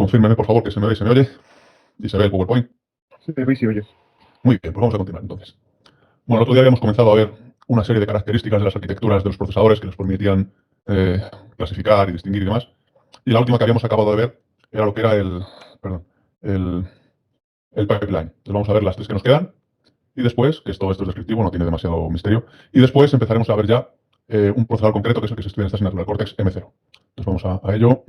Confírmeme, por favor, que se me ve y se me oye. Y se ve el PowerPoint. Se te ve y se oye. Muy bien, pues vamos a continuar entonces. Bueno, el otro día habíamos comenzado a ver una serie de características de las arquitecturas de los procesadores que nos permitían clasificar y distinguir y demás. Y la última que habíamos acabado de ver era lo que era el pipeline. Entonces vamos a ver las tres que nos quedan. Y después, que todo esto es descriptivo, no tiene demasiado misterio. Y después empezaremos a ver ya un procesador concreto, que es el que se estudia en esta asignatura, el Cortex M0. Entonces vamos a ello.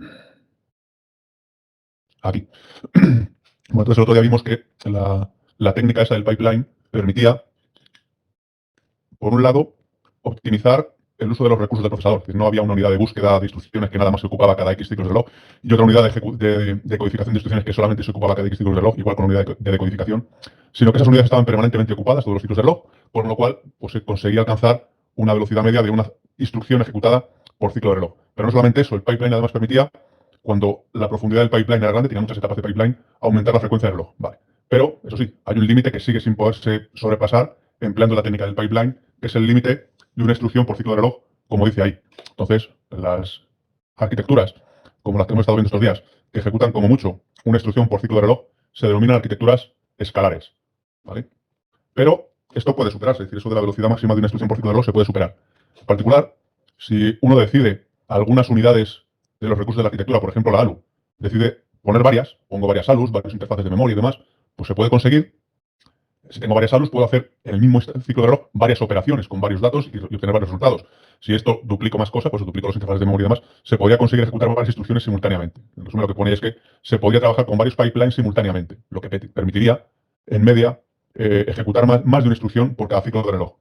Aquí. Bueno, entonces el otro día vimos que la técnica esa del pipeline permitía, por un lado, optimizar el uso de los recursos del procesador. Es decir, no había una unidad de búsqueda de instrucciones que nada más se ocupaba cada X ciclos de reloj y otra unidad de codificación de instrucciones que solamente se ocupaba cada X ciclos de reloj, igual con unidad de decodificación, sino que esas unidades estaban permanentemente ocupadas todos los ciclos de reloj, por lo cual pues, se conseguía alcanzar una velocidad media de una instrucción ejecutada por ciclo de reloj. Pero no solamente eso, el pipeline además permitía, cuando la profundidad del pipeline era grande, tenía muchas etapas de pipeline, aumentar la frecuencia del reloj. Vale. Pero, eso sí, hay un límite que sigue sin poderse sobrepasar empleando la técnica del pipeline, que es el límite de una instrucción por ciclo de reloj, como dice ahí. Entonces, las arquitecturas, como las que hemos estado viendo estos días, que ejecutan como mucho una instrucción por ciclo de reloj, se denominan arquitecturas escalares. ¿Vale? Pero esto puede superarse, es decir, eso de la velocidad máxima de una instrucción por ciclo de reloj se puede superar. En particular, si uno decide algunas unidades de los recursos de la arquitectura, por ejemplo la ALU, decide poner varias, pongo varias ALUs, varias interfaces de memoria y demás, pues se puede conseguir. Si tengo varias ALUs, puedo hacer en el mismo ciclo de reloj varias operaciones con varios datos y obtener varios resultados. Si esto duplico más cosas, pues duplico las interfaces de memoria y demás, se podría conseguir ejecutar varias instrucciones simultáneamente. En resumen, lo que pone es que se podría trabajar con varios pipelines simultáneamente, lo que permitiría, en media, ejecutar más de una instrucción por cada ciclo de reloj.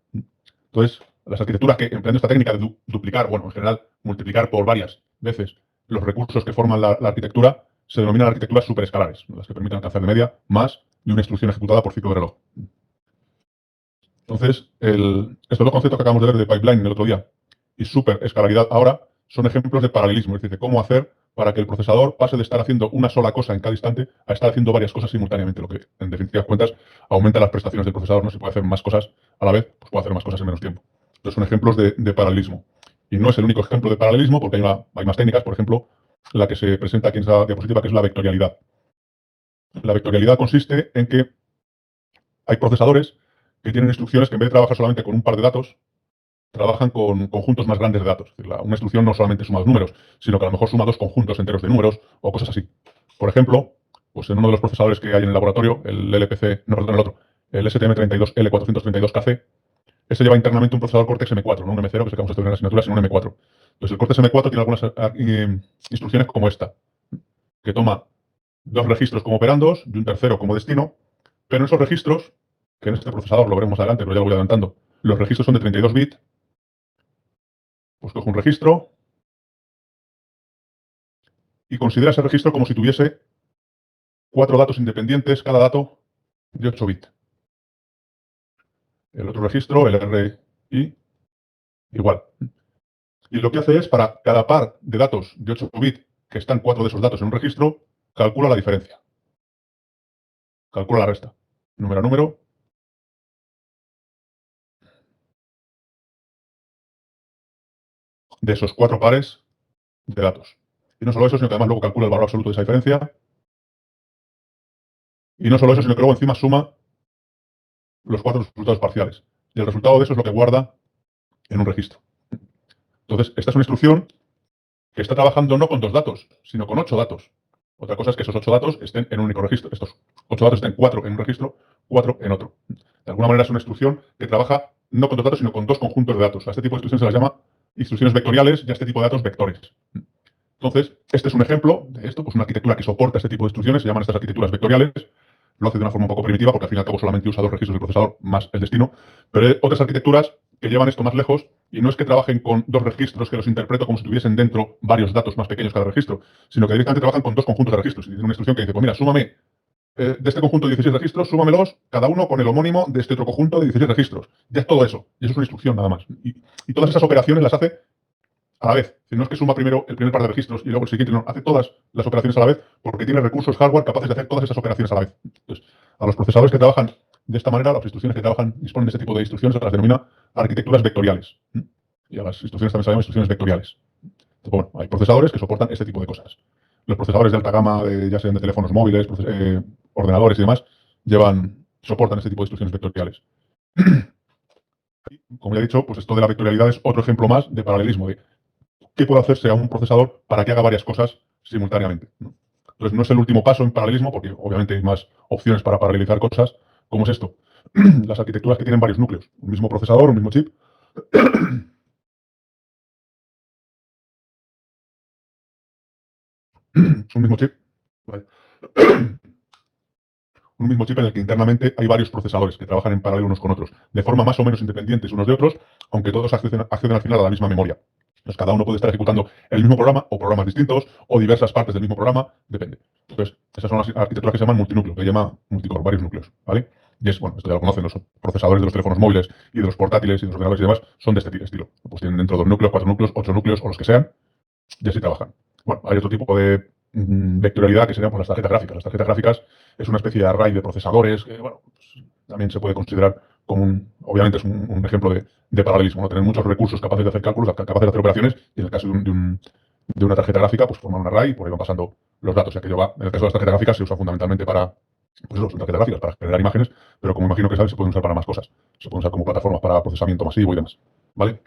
Entonces, las arquitecturas que empleando esta técnica de duplicar, bueno, en general, multiplicar por varias veces los recursos que forman la arquitectura, se denominan arquitecturas superescalares, las que permiten alcanzar de media más de una instrucción ejecutada por ciclo de reloj. Entonces, estos dos conceptos que acabamos de ver de pipeline el otro día y superescalaridad ahora son ejemplos de paralelismo, es decir, de cómo hacer para que el procesador pase de estar haciendo una sola cosa en cada instante a estar haciendo varias cosas simultáneamente, lo que en definitivas cuentas aumenta las prestaciones del procesador. No se puede hacer más cosas a la vez, pues puede hacer más cosas en menos tiempo. Entonces son ejemplos de paralelismo. Y no es el único ejemplo de paralelismo, porque hay más técnicas, por ejemplo, la que se presenta aquí en esta diapositiva, que es la vectorialidad. La vectorialidad consiste en que hay procesadores que tienen instrucciones que en vez de trabajar solamente con un par de datos, trabajan con conjuntos más grandes de datos. Es decir, una instrucción no solamente suma dos números, sino que a lo mejor suma dos conjuntos enteros de números o cosas así. Por ejemplo, pues en uno de los procesadores que hay en el laboratorio, el LPC, no, perdón, el otro, el STM32L432KC, ese lleva internamente un procesador Cortex M4, no un M0 que sacamos esto en la asignatura, sino un M4. Entonces el Cortex M4 tiene algunas instrucciones como esta, que toma dos registros como operandos y un tercero como destino, pero en esos registros, que en este procesador lo veremos adelante, pero ya lo voy adelantando, los registros son de 32 bits, pues cojo un registro y considera ese registro como si tuviese 4 datos independientes, cada dato de 8 bits. El otro registro, el RI, igual. Y lo que hace es, para cada par de datos de 8 bits, que están 4 de esos datos en un registro, calcula la diferencia. Calcula la resta. Número a número. De esos 4 pares de datos. Y no solo eso, sino que además luego calcula el valor absoluto de esa diferencia. Y no solo eso, sino que luego encima suma los 4 resultados parciales. Y el resultado de eso es lo que guarda en un registro. Entonces, esta es una instrucción que está trabajando no con 2 datos, sino con 8 datos. Otra cosa es que esos 8 datos estén en un único registro. Estos 8 datos estén 4 en un registro, 4 en otro. De alguna manera es una instrucción que trabaja no con 2 datos, sino con 2 conjuntos de datos. A este tipo de instrucciones se las llama instrucciones vectoriales y a este tipo de datos vectores. Entonces, este es un ejemplo de esto, pues una arquitectura que soporta este tipo de instrucciones, se llaman estas arquitecturas vectoriales. Lo hace de una forma un poco primitiva, porque al fin y al cabo solamente usa 2 registros del procesador más el destino. Pero hay otras arquitecturas que llevan esto más lejos, y no es que trabajen con 2 registros que los interpreto como si tuviesen dentro varios datos más pequeños cada registro, sino que directamente trabajan con 2 conjuntos de registros. Y tiene una instrucción que dice, pues mira, súmame de este conjunto de 16 registros, súmamelos cada uno con el homónimo de este otro conjunto de 16 registros. Ya es todo eso. Y eso es una instrucción nada más. Y todas esas operaciones las hace a la vez. Si no es que suma primero el primer par de registros y luego el siguiente, no, hace todas las operaciones a la vez porque tiene recursos hardware capaces de hacer todas esas operaciones a la vez. Entonces, a los procesadores que trabajan de esta manera, las instrucciones que disponen de este tipo de instrucciones, se las denomina arquitecturas vectoriales. Y a las instrucciones también se llaman instrucciones vectoriales. Entonces, bueno, hay procesadores que soportan este tipo de cosas. los procesadores de alta gama, ya sean de teléfonos móviles, ordenadores y demás, soportan este tipo de instrucciones vectoriales. Como ya he dicho, pues esto de la vectorialidad es otro ejemplo más de paralelismo, de qué puede hacerse a un procesador para que haga varias cosas simultáneamente, ¿no? Entonces, no es el último paso en paralelismo, porque obviamente hay más opciones para paralelizar cosas, como es esto. Las arquitecturas que tienen varios núcleos, un mismo procesador, un mismo chip, un mismo chip, ¿vale? Un mismo chip en el que internamente hay varios procesadores que trabajan en paralelo unos con otros, de forma más o menos independientes unos de otros, aunque todos acceden al final a la misma memoria. Entonces, cada uno puede estar ejecutando el mismo programa o programas distintos o diversas partes del mismo programa, depende. Entonces, esas son las arquitecturas que se llaman multinúcleo, que se llama multicore, varios núcleos, ¿vale? Y es, bueno, esto ya lo conocen, los procesadores de los teléfonos móviles y de los portátiles y de los ordenadores y demás son de este estilo. Pues tienen dentro 2 núcleos, 4 núcleos, 8 núcleos o los que sean, y así trabajan. Bueno, hay otro tipo de vectorialidad que serían pues, las tarjetas gráficas. Las tarjetas gráficas es una especie de array de procesadores que, bueno, pues, también se puede considerar como obviamente es un ejemplo de paralelismo, ¿no? Tener muchos recursos capaces de hacer cálculos, capaces de hacer operaciones, y en el caso de una tarjeta gráfica, pues formar un array y por ahí van pasando los datos. En el caso de las tarjetas gráficas se usa fundamentalmente para, pues eso, son tarjetas gráficas para generar imágenes, pero como imagino que sabes, se pueden usar para más cosas. Se pueden usar como plataformas para procesamiento masivo y demás. ¿Vale?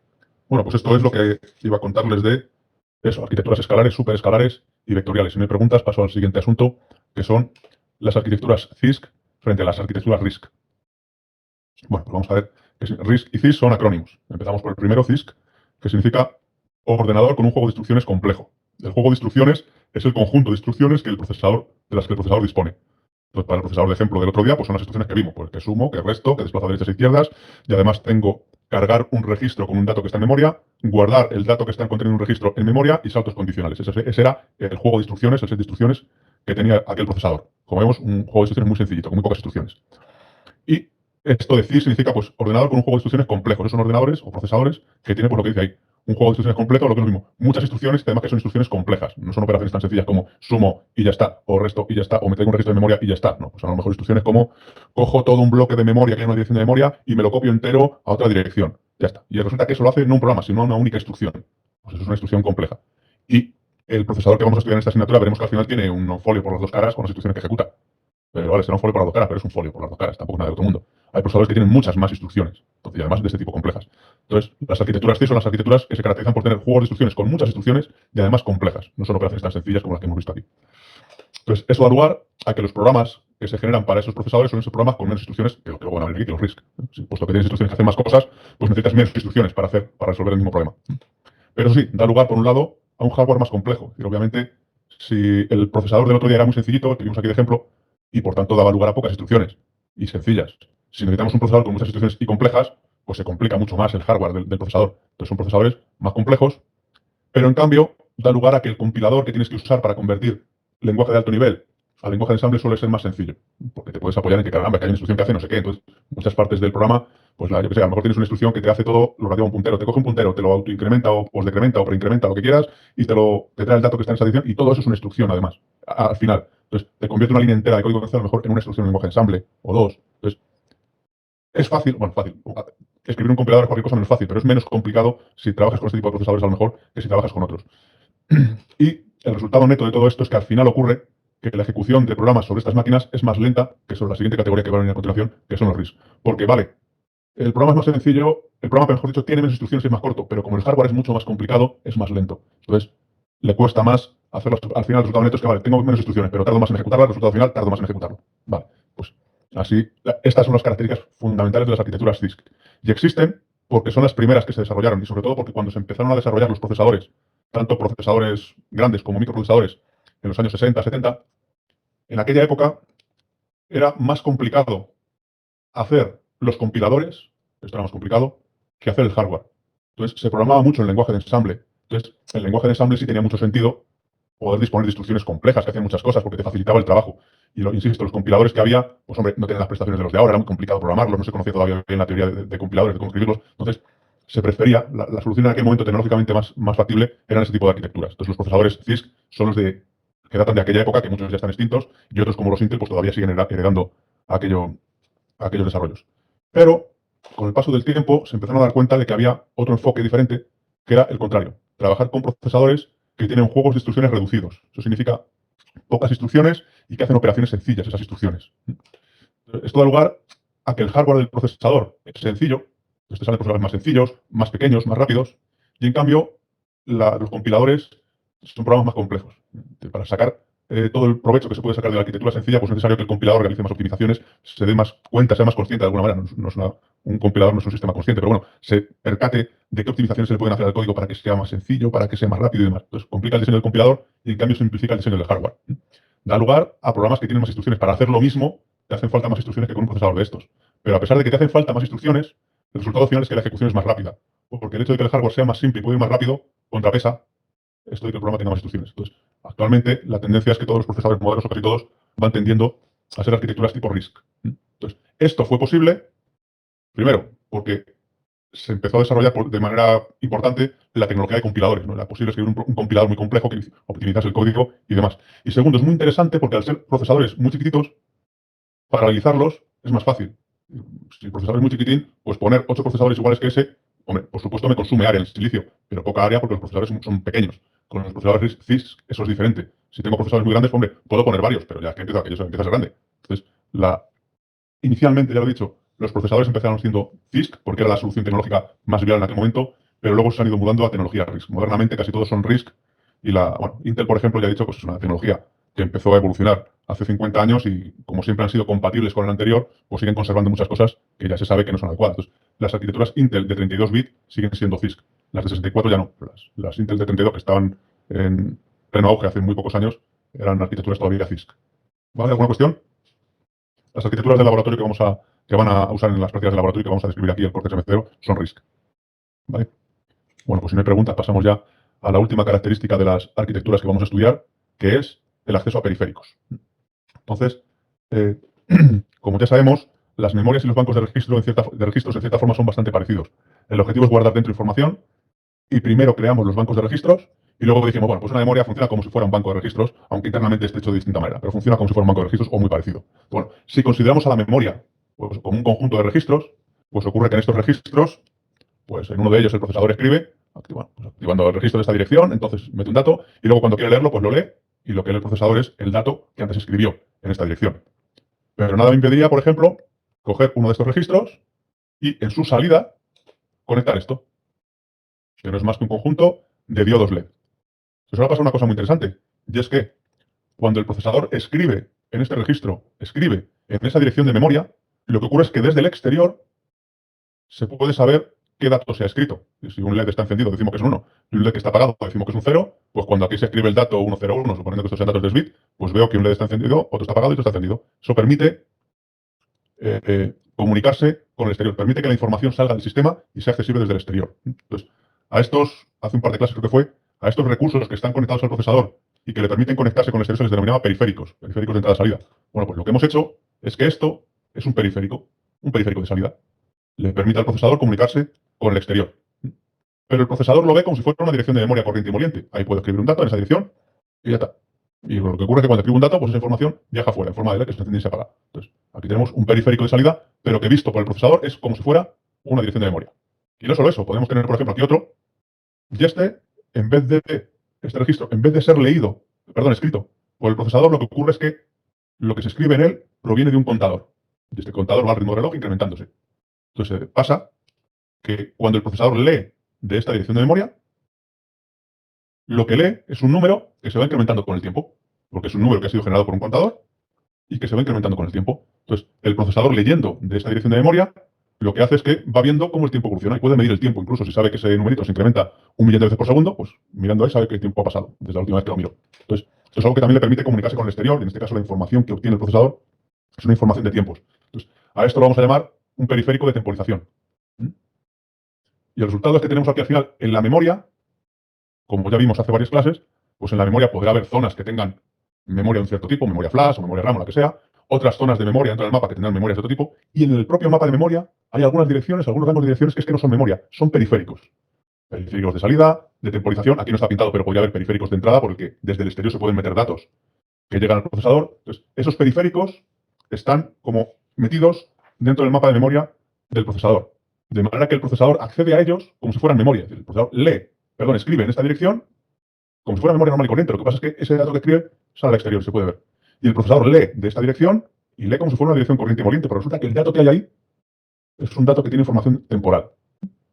Bueno, pues esto es lo que iba a contarles de eso, arquitecturas escalares, superescalares y vectoriales. Si me preguntas, paso al siguiente asunto, que son las arquitecturas CISC frente a las arquitecturas RISC. Bueno, pues vamos a ver que RISC y CISC son acrónimos. Empezamos por el primero, CISC, que significa ordenador con un juego de instrucciones complejo. El juego de instrucciones es el conjunto de instrucciones de las que el procesador dispone. Entonces, para el procesador de ejemplo del otro día, pues son las instrucciones que vimos, pues que sumo, que resto, que desplazo a derechas e izquierdas, y además tengo cargar un registro con un dato que está en memoria, guardar el dato que está contenido en un registro en memoria y saltos condicionales. Ese era el juego de instrucciones, el set de instrucciones que tenía aquel procesador. Como vemos, un juego de instrucciones muy sencillito, con muy pocas instrucciones. Y esto de CISC significa, pues, ordenador con un juego de instrucciones complejo. Esos son ordenadores o procesadores que tienen, pues, lo que dice ahí, un juego de instrucciones completo, lo que es lo mismo. Muchas instrucciones, además que son instrucciones complejas. No son operaciones tan sencillas como sumo y ya está, o resto y ya está, o meter un registro de memoria y ya está. No, pues son a lo mejor instrucciones como cojo todo un bloque de memoria que hay en una dirección de memoria y me lo copio entero a otra dirección. Ya está. Y resulta que eso lo hace no un programa, sino una única instrucción. Pues eso es una instrucción compleja. Y el procesador que vamos a estudiar en esta asignatura veremos que al final tiene un folio por las dos caras con las instrucciones que ejecuta. Pero vale, será un folio por las dos caras, pero es un folio por las dos caras, tampoco nada de otro mundo. Hay procesadores que tienen muchas más instrucciones, entonces, y además de este tipo complejas. Entonces, las arquitecturas C son las arquitecturas que se caracterizan por tener juegos de instrucciones con muchas instrucciones y además complejas. No son operaciones tan sencillas como las que hemos visto aquí. Entonces, eso da lugar a que los programas que se generan para esos procesadores son esos programas con menos instrucciones que lo que luego van a venir aquí, que los RISC. Puesto que tienes instrucciones que hacen más cosas, pues necesitas menos instrucciones para resolver el mismo problema. Pero eso sí, da lugar, por un lado, a un hardware más complejo. Y obviamente, si el procesador del otro día era muy sencillito, el que vimos aquí de ejemplo, y por tanto daba lugar a pocas instrucciones y sencillas. Si necesitamos un procesador con muchas instrucciones y complejas, pues se complica mucho más el hardware del procesador. Entonces son procesadores más complejos, pero en cambio da lugar a que el compilador que tienes que usar para convertir lenguaje de alto nivel al lenguaje de ensamble suele ser más sencillo, porque te puedes apoyar en que, caramba, que hay una instrucción que hace no sé qué. Entonces, muchas partes del programa, pues yo que sé, a lo mejor tienes una instrucción que te hace todo lo relativo a un puntero. Te coge un puntero, te lo autoincrementa o decrementa o preincrementa, lo que quieras, y te trae el dato que está en esa adición, y todo eso es una instrucción, además, al final. Entonces, te convierte una línea entera de código que hace a lo mejor en una instrucción de lenguaje de ensamble, o dos. Entonces, es fácil, bueno, fácil. Escribir un compilador es cualquier cosa menos fácil, pero es menos complicado si trabajas con este tipo de procesadores a lo mejor que si trabajas con otros. Y el resultado neto de todo esto es que al final ocurre que la ejecución de programas sobre estas máquinas es más lenta que sobre la siguiente categoría que va a venir a continuación, que son los RISC. Porque, vale, el programa es más sencillo, el programa, mejor dicho, tiene menos instrucciones y es más corto, pero como el hardware es mucho más complicado, es más lento. Entonces, le cuesta más hacerlo. Al final, el resultado neto es que, vale, tengo menos instrucciones, pero tardo más en ejecutarlas, el resultado final tardo más en ejecutarlo. Vale, pues así, estas son las características fundamentales de las arquitecturas CISC. Y existen porque son las primeras que se desarrollaron y sobre todo porque cuando se empezaron a desarrollar los procesadores, tanto procesadores grandes como microprocesadores, en los años 60, 70, en aquella época era más complicado hacer los compiladores, esto era más complicado, que hacer el hardware. Entonces, se programaba mucho en lenguaje de ensamble. Entonces, el lenguaje de ensamble sí tenía mucho sentido poder disponer de instrucciones complejas que hacían muchas cosas porque te facilitaba el trabajo. Y insisto, los compiladores que había, pues hombre, no tenían las prestaciones de los de ahora, era muy complicado programarlos, no se conocía todavía bien la teoría de compiladores, de cómo escribirlos. Entonces, se prefería, la solución en aquel momento tecnológicamente más factible eran ese tipo de arquitecturas. Entonces, los procesadores CISC son los que datan de aquella época, que muchos ya están extintos, y otros como los Intel, pues todavía siguen heredando aquellos desarrollos. Pero, con el paso del tiempo, se empezaron a dar cuenta de que había otro enfoque diferente, que era el contrario. Trabajar con procesadores que tienen juegos de instrucciones reducidos. Eso significa pocas instrucciones y que hacen operaciones sencillas esas instrucciones. Esto da lugar a que el hardware del procesador es sencillo, pues te salen procesadores más sencillos, más pequeños, más rápidos, y en cambio los compiladores son programas más complejos. Para sacar todo el provecho que se puede sacar de la arquitectura sencilla, pues es necesario que el compilador realice más optimizaciones, se dé más cuenta, sea más consciente de alguna manera. No es un compilador no es un sistema consciente, pero bueno, se percate de qué optimizaciones se le pueden hacer al código para que sea más sencillo, para que sea más rápido y demás. Entonces, complica el diseño del compilador y en cambio simplifica el diseño del hardware. Da lugar a programas que tienen más instrucciones. Para hacer lo mismo, te hacen falta más instrucciones que con un procesador de estos. Pero a pesar de que te hacen falta más instrucciones, el resultado final es que la ejecución es más rápida. Porque el hecho de que el hardware sea más simple y pueda ir más rápido, contrapesa esto de que el programa tenga más instrucciones. Entonces, actualmente la tendencia es que todos los procesadores modernos, o casi todos, van tendiendo a ser arquitecturas tipo RISC. Entonces, esto fue posible, primero, porque se empezó a desarrollar de manera importante la tecnología de compiladores, ¿no? Era posible escribir un compilador muy complejo que optimizase el código y demás. Y segundo, es muy interesante porque al ser procesadores muy chiquititos, paralelizarlos es más fácil. Si el procesador es muy chiquitín, pues poner 8 procesadores iguales que ese, hombre, por supuesto me consume área en el silicio, pero poca área porque los procesadores son pequeños. Con los procesadores CISC eso es diferente. Si tengo procesadores muy grandes, hombre, puedo poner varios, pero ya es que empieza a ser grande. Entonces, inicialmente, ya lo he dicho, los procesadores empezaron siendo CISC porque era la solución tecnológica más viable en aquel momento, pero luego se han ido mudando a tecnología RISC. Modernamente casi todos son RISC y Intel, por ejemplo, ya he dicho, pues es una tecnología que empezó a evolucionar hace 50 años y como siempre han sido compatibles con el anterior, pues siguen conservando muchas cosas que ya se sabe que no son adecuadas. Entonces, las arquitecturas Intel de 32 bits siguen siendo CISC. Las de 64 ya no. Las Intel de 32 que estaban en pleno auge hace muy pocos años eran arquitecturas todavía CISC. ¿Vale? ¿Alguna cuestión? Las arquitecturas de laboratorio que van a usar en las prácticas de laboratorio que vamos a describir aquí el Cortex M0 son RISC. ¿Vale? Bueno, pues si no hay preguntas, pasamos ya a la última característica de las arquitecturas que vamos a estudiar, que es el acceso a periféricos. Entonces, como ya sabemos, las memorias y los bancos de registros en cierta forma son bastante parecidos. El objetivo es guardar dentro información y primero creamos los bancos de registros y luego dijimos, bueno, pues una memoria funciona como si fuera un banco de registros, aunque internamente esté hecho de distinta manera, pero funciona como si fuera un banco de registros o muy parecido. Bueno, si consideramos a la memoria pues, como un conjunto de registros, pues ocurre que en estos registros, pues en uno de ellos el procesador escribe, activando el registro de esta dirección, entonces mete un dato y luego cuando quiere leerlo, pues lo lee y lo que lee el procesador es el dato que antes escribió en esta dirección. Pero nada me impediría, por ejemplo, coger uno de estos registros y en su salida conectar esto, que no es más que un conjunto de diodos LED. Se suele pasar una cosa muy interesante, y es que cuando el procesador escribe en este registro, escribe en esa dirección de memoria, lo que ocurre es que desde el exterior se puede saber qué dato se ha escrito. Y si un LED está encendido, decimos que es un 1, y un LED que está apagado, decimos que es un 0, pues cuando aquí se escribe el dato 101, suponiendo que estos sean datos de bit, pues veo que un LED está encendido, otro está apagado y otro está encendido. Eso permite comunicarse con el exterior, permite que la información salga del sistema y sea accesible desde el exterior. Entonces, hace un par de clases creo que fue, a estos recursos que están conectados al procesador y que le permiten conectarse con el exterior se les denominaba periféricos de entrada-salida. Bueno, pues lo que hemos hecho es que esto es un periférico de salida. Le permite al procesador comunicarse con el exterior. Pero el procesador lo ve como si fuera una dirección de memoria corriente y moliente. Ahí puedo escribir un dato en esa dirección y ya está. Y lo que ocurre es que cuando escribo un dato, pues esa información viaja fuera en forma de LED que se enciende y se apaga. Entonces, aquí tenemos un periférico de salida, pero que visto por el procesador es como si fuera una dirección de memoria. Y no solo eso, podemos tener, por ejemplo, aquí otro, y en vez de este registro, en vez de ser escrito por el procesador, lo que ocurre es que lo que se escribe en él proviene de un contador. Y este contador va al ritmo del reloj incrementándose. Entonces, pasa que cuando el procesador lee de esta dirección de memoria, lo que lee es un número que se va incrementando con el tiempo, porque es un número que ha sido generado por un contador y que se va incrementando con el tiempo. Entonces, el procesador leyendo de esta dirección de memoria, lo que hace es que va viendo cómo el tiempo evoluciona y puede medir el tiempo. Incluso si sabe que ese numerito se incrementa 1.000.000 de veces por segundo, pues mirando ahí sabe qué tiempo ha pasado desde la última vez que lo miró. Entonces, esto es algo que también le permite comunicarse con el exterior, y en este caso la información que obtiene el procesador es una información de tiempos. Entonces, a esto lo vamos a llamar un periférico de temporización. Y el resultado es que tenemos aquí al final en la memoria, como ya vimos hace varias clases, pues en la memoria podrá haber zonas que tengan memoria de un cierto tipo, memoria flash o memoria RAM o la que sea, otras zonas de memoria dentro del mapa que tendrán memorias de otro tipo, y en el propio mapa de memoria hay algunas direcciones, algunos rangos de direcciones que es que no son memoria, son periféricos. Periféricos de salida, de temporización, aquí no está pintado, pero podría haber periféricos de entrada porque desde el exterior se pueden meter datos que llegan al procesador. Entonces, esos periféricos están como metidos dentro del mapa de memoria del procesador, de manera que el procesador accede a ellos como si fueran memoria. El procesador escribe en esta dirección como si fuera memoria normal y corriente. Lo que pasa es que ese dato que escribe sale al exterior, se puede ver. Y el procesador lee de esta dirección y lee como si fuera una dirección corriente y moliente, pero resulta que el dato que hay ahí es un dato que tiene información temporal.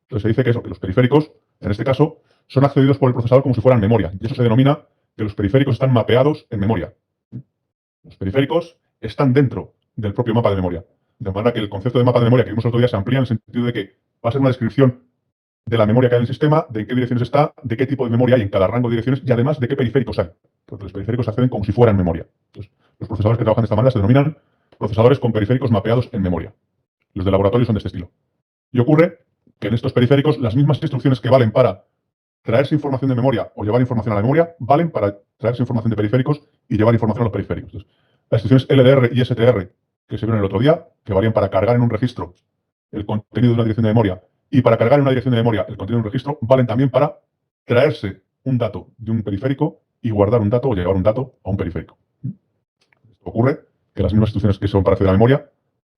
Entonces se dice que eso, que los periféricos, en este caso, son accedidos por el procesador como si fueran memoria. Y eso se denomina que los periféricos están mapeados en memoria. Los periféricos están dentro del propio mapa de memoria. De manera que el concepto de mapa de memoria que vimos el otro día se amplía en el sentido de que va a ser una descripción de la memoria que hay en el sistema, de en qué direcciones está, de qué tipo de memoria hay en cada rango de direcciones y además de qué periféricos hay. Porque los periféricos acceden como si fueran memoria. Entonces, los procesadores que trabajan de esta manera se denominan procesadores con periféricos mapeados en memoria. Los de laboratorio son de este estilo. Y ocurre que en estos periféricos las mismas instrucciones que valen para traerse información de memoria o llevar información a la memoria valen para traerse información de periféricos y llevar información a los periféricos. Entonces, las instrucciones LDR y STR que se vieron el otro día, que varían para cargar en un registro el contenido de una dirección de memoria y para cargar en una dirección de memoria el contenido de un registro, valen también para traerse un dato de un periférico y guardar un dato o llevar un dato a un periférico. Esto ocurre que las mismas instrucciones que son para acceder a memoria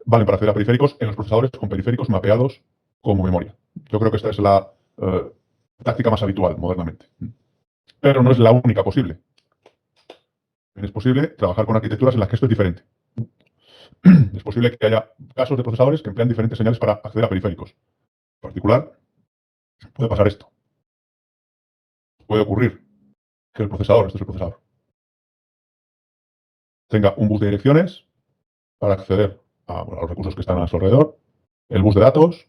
valen para acceder a periféricos en los procesadores con periféricos mapeados como memoria. Yo creo que esta es la táctica más habitual modernamente. Pero no es la única posible. Es posible trabajar con arquitecturas en las que esto es diferente. Es posible que haya casos de procesadores que emplean diferentes señales para acceder a periféricos. En particular, puede pasar esto. Puede ocurrir que el procesador, este es el procesador, tenga un bus de direcciones para acceder a los recursos que están a su alrededor, el bus de datos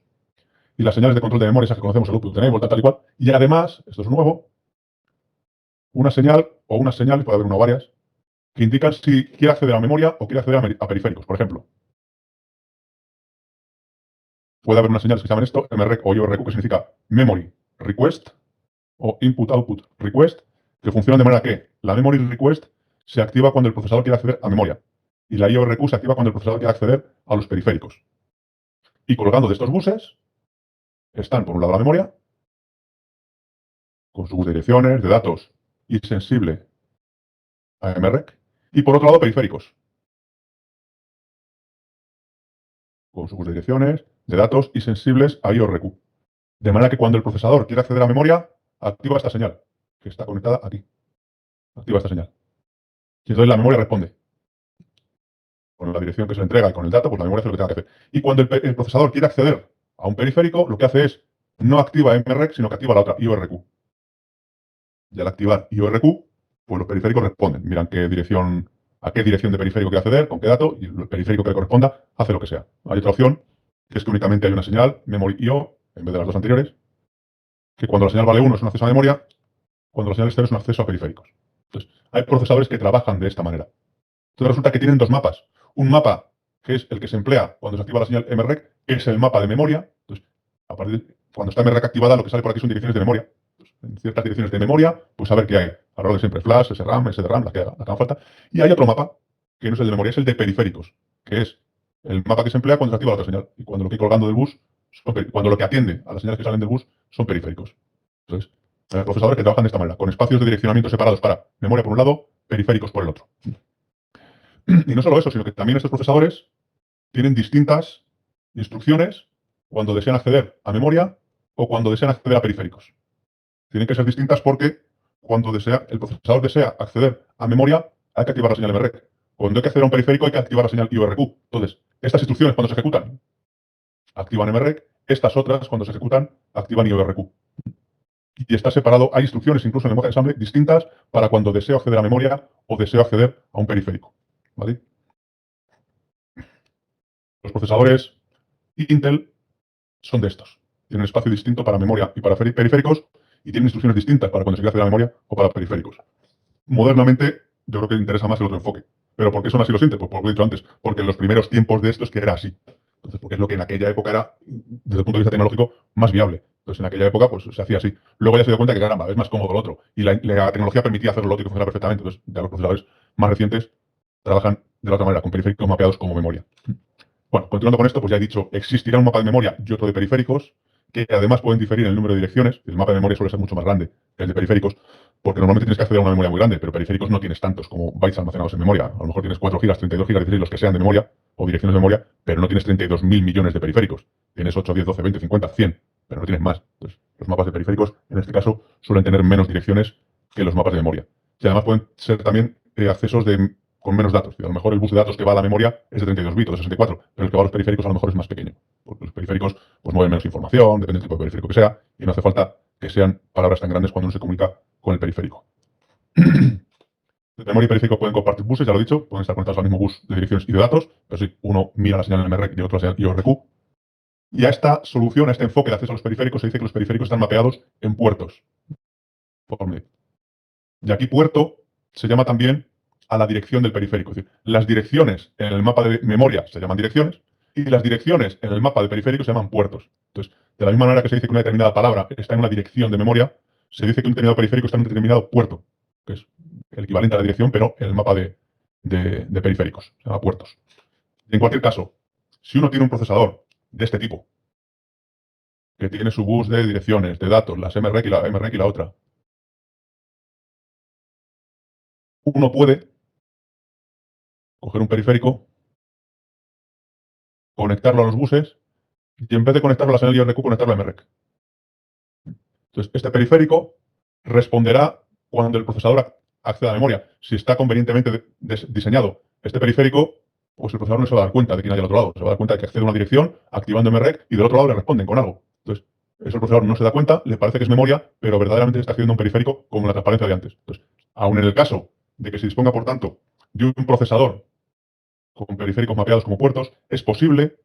y las señales de control de memoria, esas que conocemos, el output enable, tal y cual. Y además, esto es nuevo, una señal o unas señales, puede haber una o varias, que indican si quiere acceder a memoria o quiere acceder a periféricos. Por ejemplo, puede haber unas señales que se llaman esto, MREQ o IORQ, que significa Memory Request o Input Output Request, que funcionan de manera que la Memory Request se activa cuando el procesador quiere acceder a memoria y la IORQ se activa cuando el procesador quiere acceder a los periféricos. Y colgando de estos buses están, por un lado, la memoria, con sus direcciones de datos y sensible a MREQ, y por otro lado, periféricos, con sus direcciones de datos y sensibles a IORQ. De manera que cuando el procesador quiere acceder a memoria, activa esta señal, que está conectada aquí. Activa esta señal. Y entonces la memoria responde. Con la dirección que se le entrega y con el dato, pues la memoria hace lo que tenga que hacer. Y cuando el procesador quiere acceder a un periférico, lo que hace es no activa MREQ, sino que activa la otra, IORQ. Y al activar IORQ, pues los periféricos responden. Miran a qué dirección de periférico quiere acceder, con qué dato, y el periférico que le corresponda hace lo que sea. Hay otra opción, que es que únicamente hay una señal, Memory IO, en vez de las dos anteriores, que cuando la señal vale 1 es un acceso a memoria, cuando la señal es 0 es un acceso a periféricos. Entonces, hay procesadores que trabajan de esta manera. Entonces resulta que tienen dos mapas. Un mapa que es el que se emplea cuando se activa la señal MREQ, que es el mapa de memoria. Entonces, cuando está MREQ activada, lo que sale por aquí son direcciones de memoria. Entonces, en ciertas direcciones de memoria, pues saber qué hay. Alrededor de siempre flash, SRAM, SDRAM, las que hagan falta. Y hay otro mapa, que no es el de memoria, es el de periféricos, que es el mapa que se emplea cuando se activa la otra señal. Y cuando lo que hay colgando del bus, cuando lo que atiende a las señales que salen del bus son periféricos. Entonces, procesadores que trabajan de esta manera, con espacios de direccionamiento separados para memoria por un lado, periféricos por el otro. Y no solo eso, sino que también estos procesadores tienen distintas instrucciones cuando desean acceder a memoria o cuando desean acceder a periféricos. Tienen que ser distintas porque cuando el procesador desea acceder a memoria, hay que activar la señal MREQ. Cuando hay que acceder a un periférico, hay que activar la señal IORQ. Entonces, estas instrucciones cuando se ejecutan, activan MREQ. Estas otras, cuando se ejecutan, activan IORQ. Y está separado, hay instrucciones incluso en lenguaje de ensamble distintas para cuando deseo acceder a memoria o deseo acceder a un periférico. ¿Vale? Los procesadores Intel son de estos. Tienen un espacio distinto para memoria y para periféricos y tienen instrucciones distintas para cuando se quiere acceder a memoria o para periféricos. Modernamente, yo creo que interesa más el otro enfoque. ¿Pero por qué son así los Intel? Pues por lo que he dicho antes, porque en los primeros tiempos de esto es que era así. Entonces, porque es lo que en aquella época era, desde el punto de vista tecnológico, más viable. Entonces, en aquella época, pues se hacía así. Luego ya se dio cuenta que, caramba, es más cómodo lo otro. Y la tecnología permitía hacerlo lo otro y funcionar perfectamente. Entonces, ya los procesadores más recientes trabajan de la otra manera, con periféricos mapeados como memoria. Bueno, continuando con esto, pues ya he dicho, existirá un mapa de memoria y otro de periféricos, que además pueden diferir en el número de direcciones. El mapa de memoria suele ser mucho más grande que el de periféricos, porque normalmente tienes que acceder a una memoria muy grande, pero periféricos no tienes tantos como bytes almacenados en memoria. A lo mejor tienes 4 gigas, 32 gigas, 16, los que sean de memoria, o direcciones de memoria, pero no tienes 32.000 millones de periféricos. Tienes 8, 10, 12, 20, 50, 100, pero no tienes más. Entonces, los mapas de periféricos, en este caso, suelen tener menos direcciones que los mapas de memoria. Y además pueden ser también accesos con menos datos. A lo mejor el bus de datos que va a la memoria es de 32 bits o de 64, pero el que va a los periféricos a lo mejor es más pequeño. Porque los periféricos pues mueven menos información, depende del tipo de periférico que sea, y no hace falta que sean palabras tan grandes cuando uno se comunica con el periférico. Memoria y periférico pueden compartir buses, ya lo he dicho, pueden estar conectados al mismo bus de direcciones y de datos, pero sí, uno mira la señal en MREC y otro la señal IORQ. Y a esta solución, a este enfoque de acceso a los periféricos, se dice que los periféricos están mapeados en puertos. Y aquí puerto se llama también a la dirección del periférico. Es decir, las direcciones en el mapa de memoria se llaman direcciones y las direcciones en el mapa de periférico se llaman puertos. Entonces, de la misma manera que se dice que una determinada palabra está en una dirección de memoria, se dice que un determinado periférico está en un determinado puerto, que es el equivalente a la dirección, pero en el mapa de periféricos. Se llama puertos. Y en cualquier caso, si uno tiene un procesador de este tipo, que tiene su bus de direcciones, de datos, las MREC y la otra, uno puede coger un periférico, conectarlo a los buses y en vez de conectarlo a la señal IRQ, conectarlo a MREC. Entonces, este periférico responderá cuando el procesador acceda a la memoria. Si está convenientemente diseñado este periférico, pues el procesador no se va a dar cuenta de quién hay al otro lado. Se va a dar cuenta de que accede a una dirección, activando MREC, y del otro lado le responden con algo. Entonces, eso el procesador no se da cuenta, le parece que es memoria, pero verdaderamente está accediendo a un periférico como la transparencia de antes. Entonces, aun en el caso de que se disponga, por tanto, de un procesador con periféricos mapeados como puertos, es posible,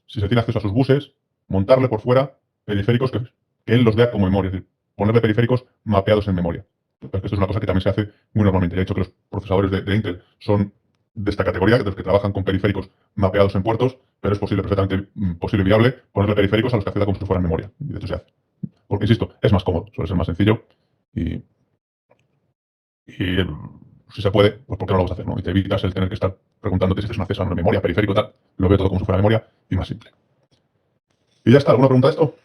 si se tiene acceso a sus buses, montarle por fuera periféricos que él los vea como memoria, es decir, ponerle periféricos mapeados en memoria. Porque esto es una cosa que también se hace muy normalmente. Ya he dicho que los procesadores de Intel son de esta categoría, de los que trabajan con periféricos mapeados en puertos, pero es posible, perfectamente posible y viable, ponerle periféricos a los que acceda como si fueran memoria. Y de hecho se hace. Porque, insisto, es más cómodo, suele ser más sencillo y si se puede, pues ¿por qué no lo vas a hacer? ¿No? Y te evitas el tener que estar preguntándote si es un acceso a una memoria, periférico, tal. Lo veo todo como si fuera memoria y más simple. Y ya está. ¿Alguna pregunta de esto?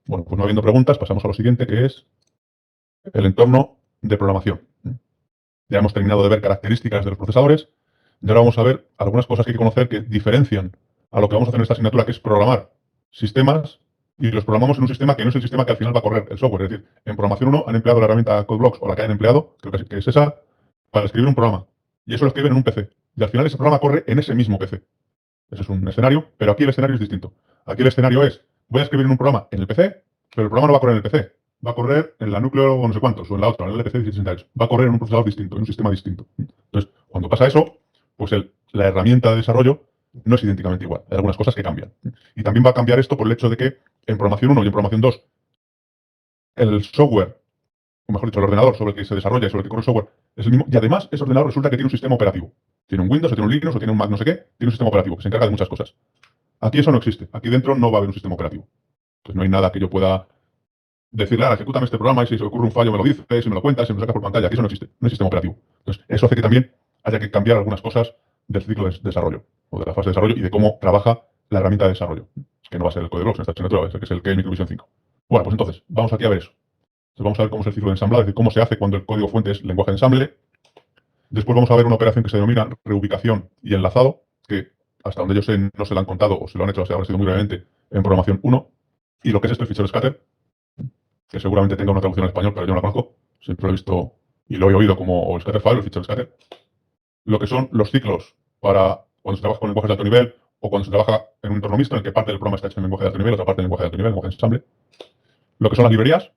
Bueno, pues no habiendo preguntas, pasamos a lo siguiente, que es el entorno de programación. Ya hemos terminado de ver características de los procesadores y ahora vamos a ver algunas cosas que hay que conocer que diferencian a lo que vamos a hacer en esta asignatura, que es programar sistemas, y los programamos en un sistema que no es el sistema que al final va a correr el software. Es decir, en programación 1 han empleado la herramienta CodeBlocks o la que han empleado, creo que es esa, para escribir un programa. Y eso lo escriben en un PC. Y al final ese programa corre en ese mismo PC. Ese es un escenario, pero aquí el escenario es distinto. Aquí el escenario es, voy a escribir un programa en el PC, pero el programa no va a correr en el PC. Va a correr en la núcleo o no sé cuántos, o en la otra, en el LPC 1668. Va a correr en un procesador distinto, en un sistema distinto. Entonces, cuando pasa eso, pues la herramienta de desarrollo no es idénticamente igual. Hay algunas cosas que cambian. Y también va a cambiar esto por el hecho de que en programación 1 y en programación 2, el software, o mejor dicho, el ordenador sobre el que se desarrolla y sobre el que corre el software es el mismo. Y además, ese ordenador resulta que tiene un sistema operativo. Tiene un Windows, o tiene un Linux, o tiene un Mac, no sé qué. Tiene un sistema operativo que se encarga de muchas cosas. Aquí eso no existe. Aquí dentro no va a haber un sistema operativo. Pues no hay nada que yo pueda decirle, ejecútame este programa y si se ocurre un fallo me lo dices, y me lo cuentas, y me lo sacas por pantalla. Aquí eso no existe. No hay sistema operativo. Entonces, eso hace que también haya que cambiar algunas cosas del ciclo de desarrollo, o de la fase de desarrollo y de cómo trabaja la herramienta de desarrollo. Que no va a ser el CodeBlocks en esta asignatura, que es el Key Microvision 5. Bueno, pues entonces, vamos aquí a ver eso. Entonces, vamos a ver cómo es el ciclo de ensamblado, es decir, cómo se hace cuando el código fuente es lenguaje de ensamble. Después vamos a ver una operación que se denomina reubicación y enlazado, que hasta donde yo sé no se la han contado o se lo han hecho, o sea, habrá sido muy brevemente en programación 1. Y lo que es esto, el fichero scatter, que seguramente tenga una traducción en español, pero yo no la conozco. Siempre lo he visto y lo he oído como el scatter file, el fichero scatter. Lo que son los ciclos para cuando se trabaja con lenguajes de alto nivel o cuando se trabaja en un entorno mixto en el que parte del programa está hecho en lenguaje de alto nivel, otra parte en lenguaje de alto nivel, lenguaje de ensamble. Lo que son las librerías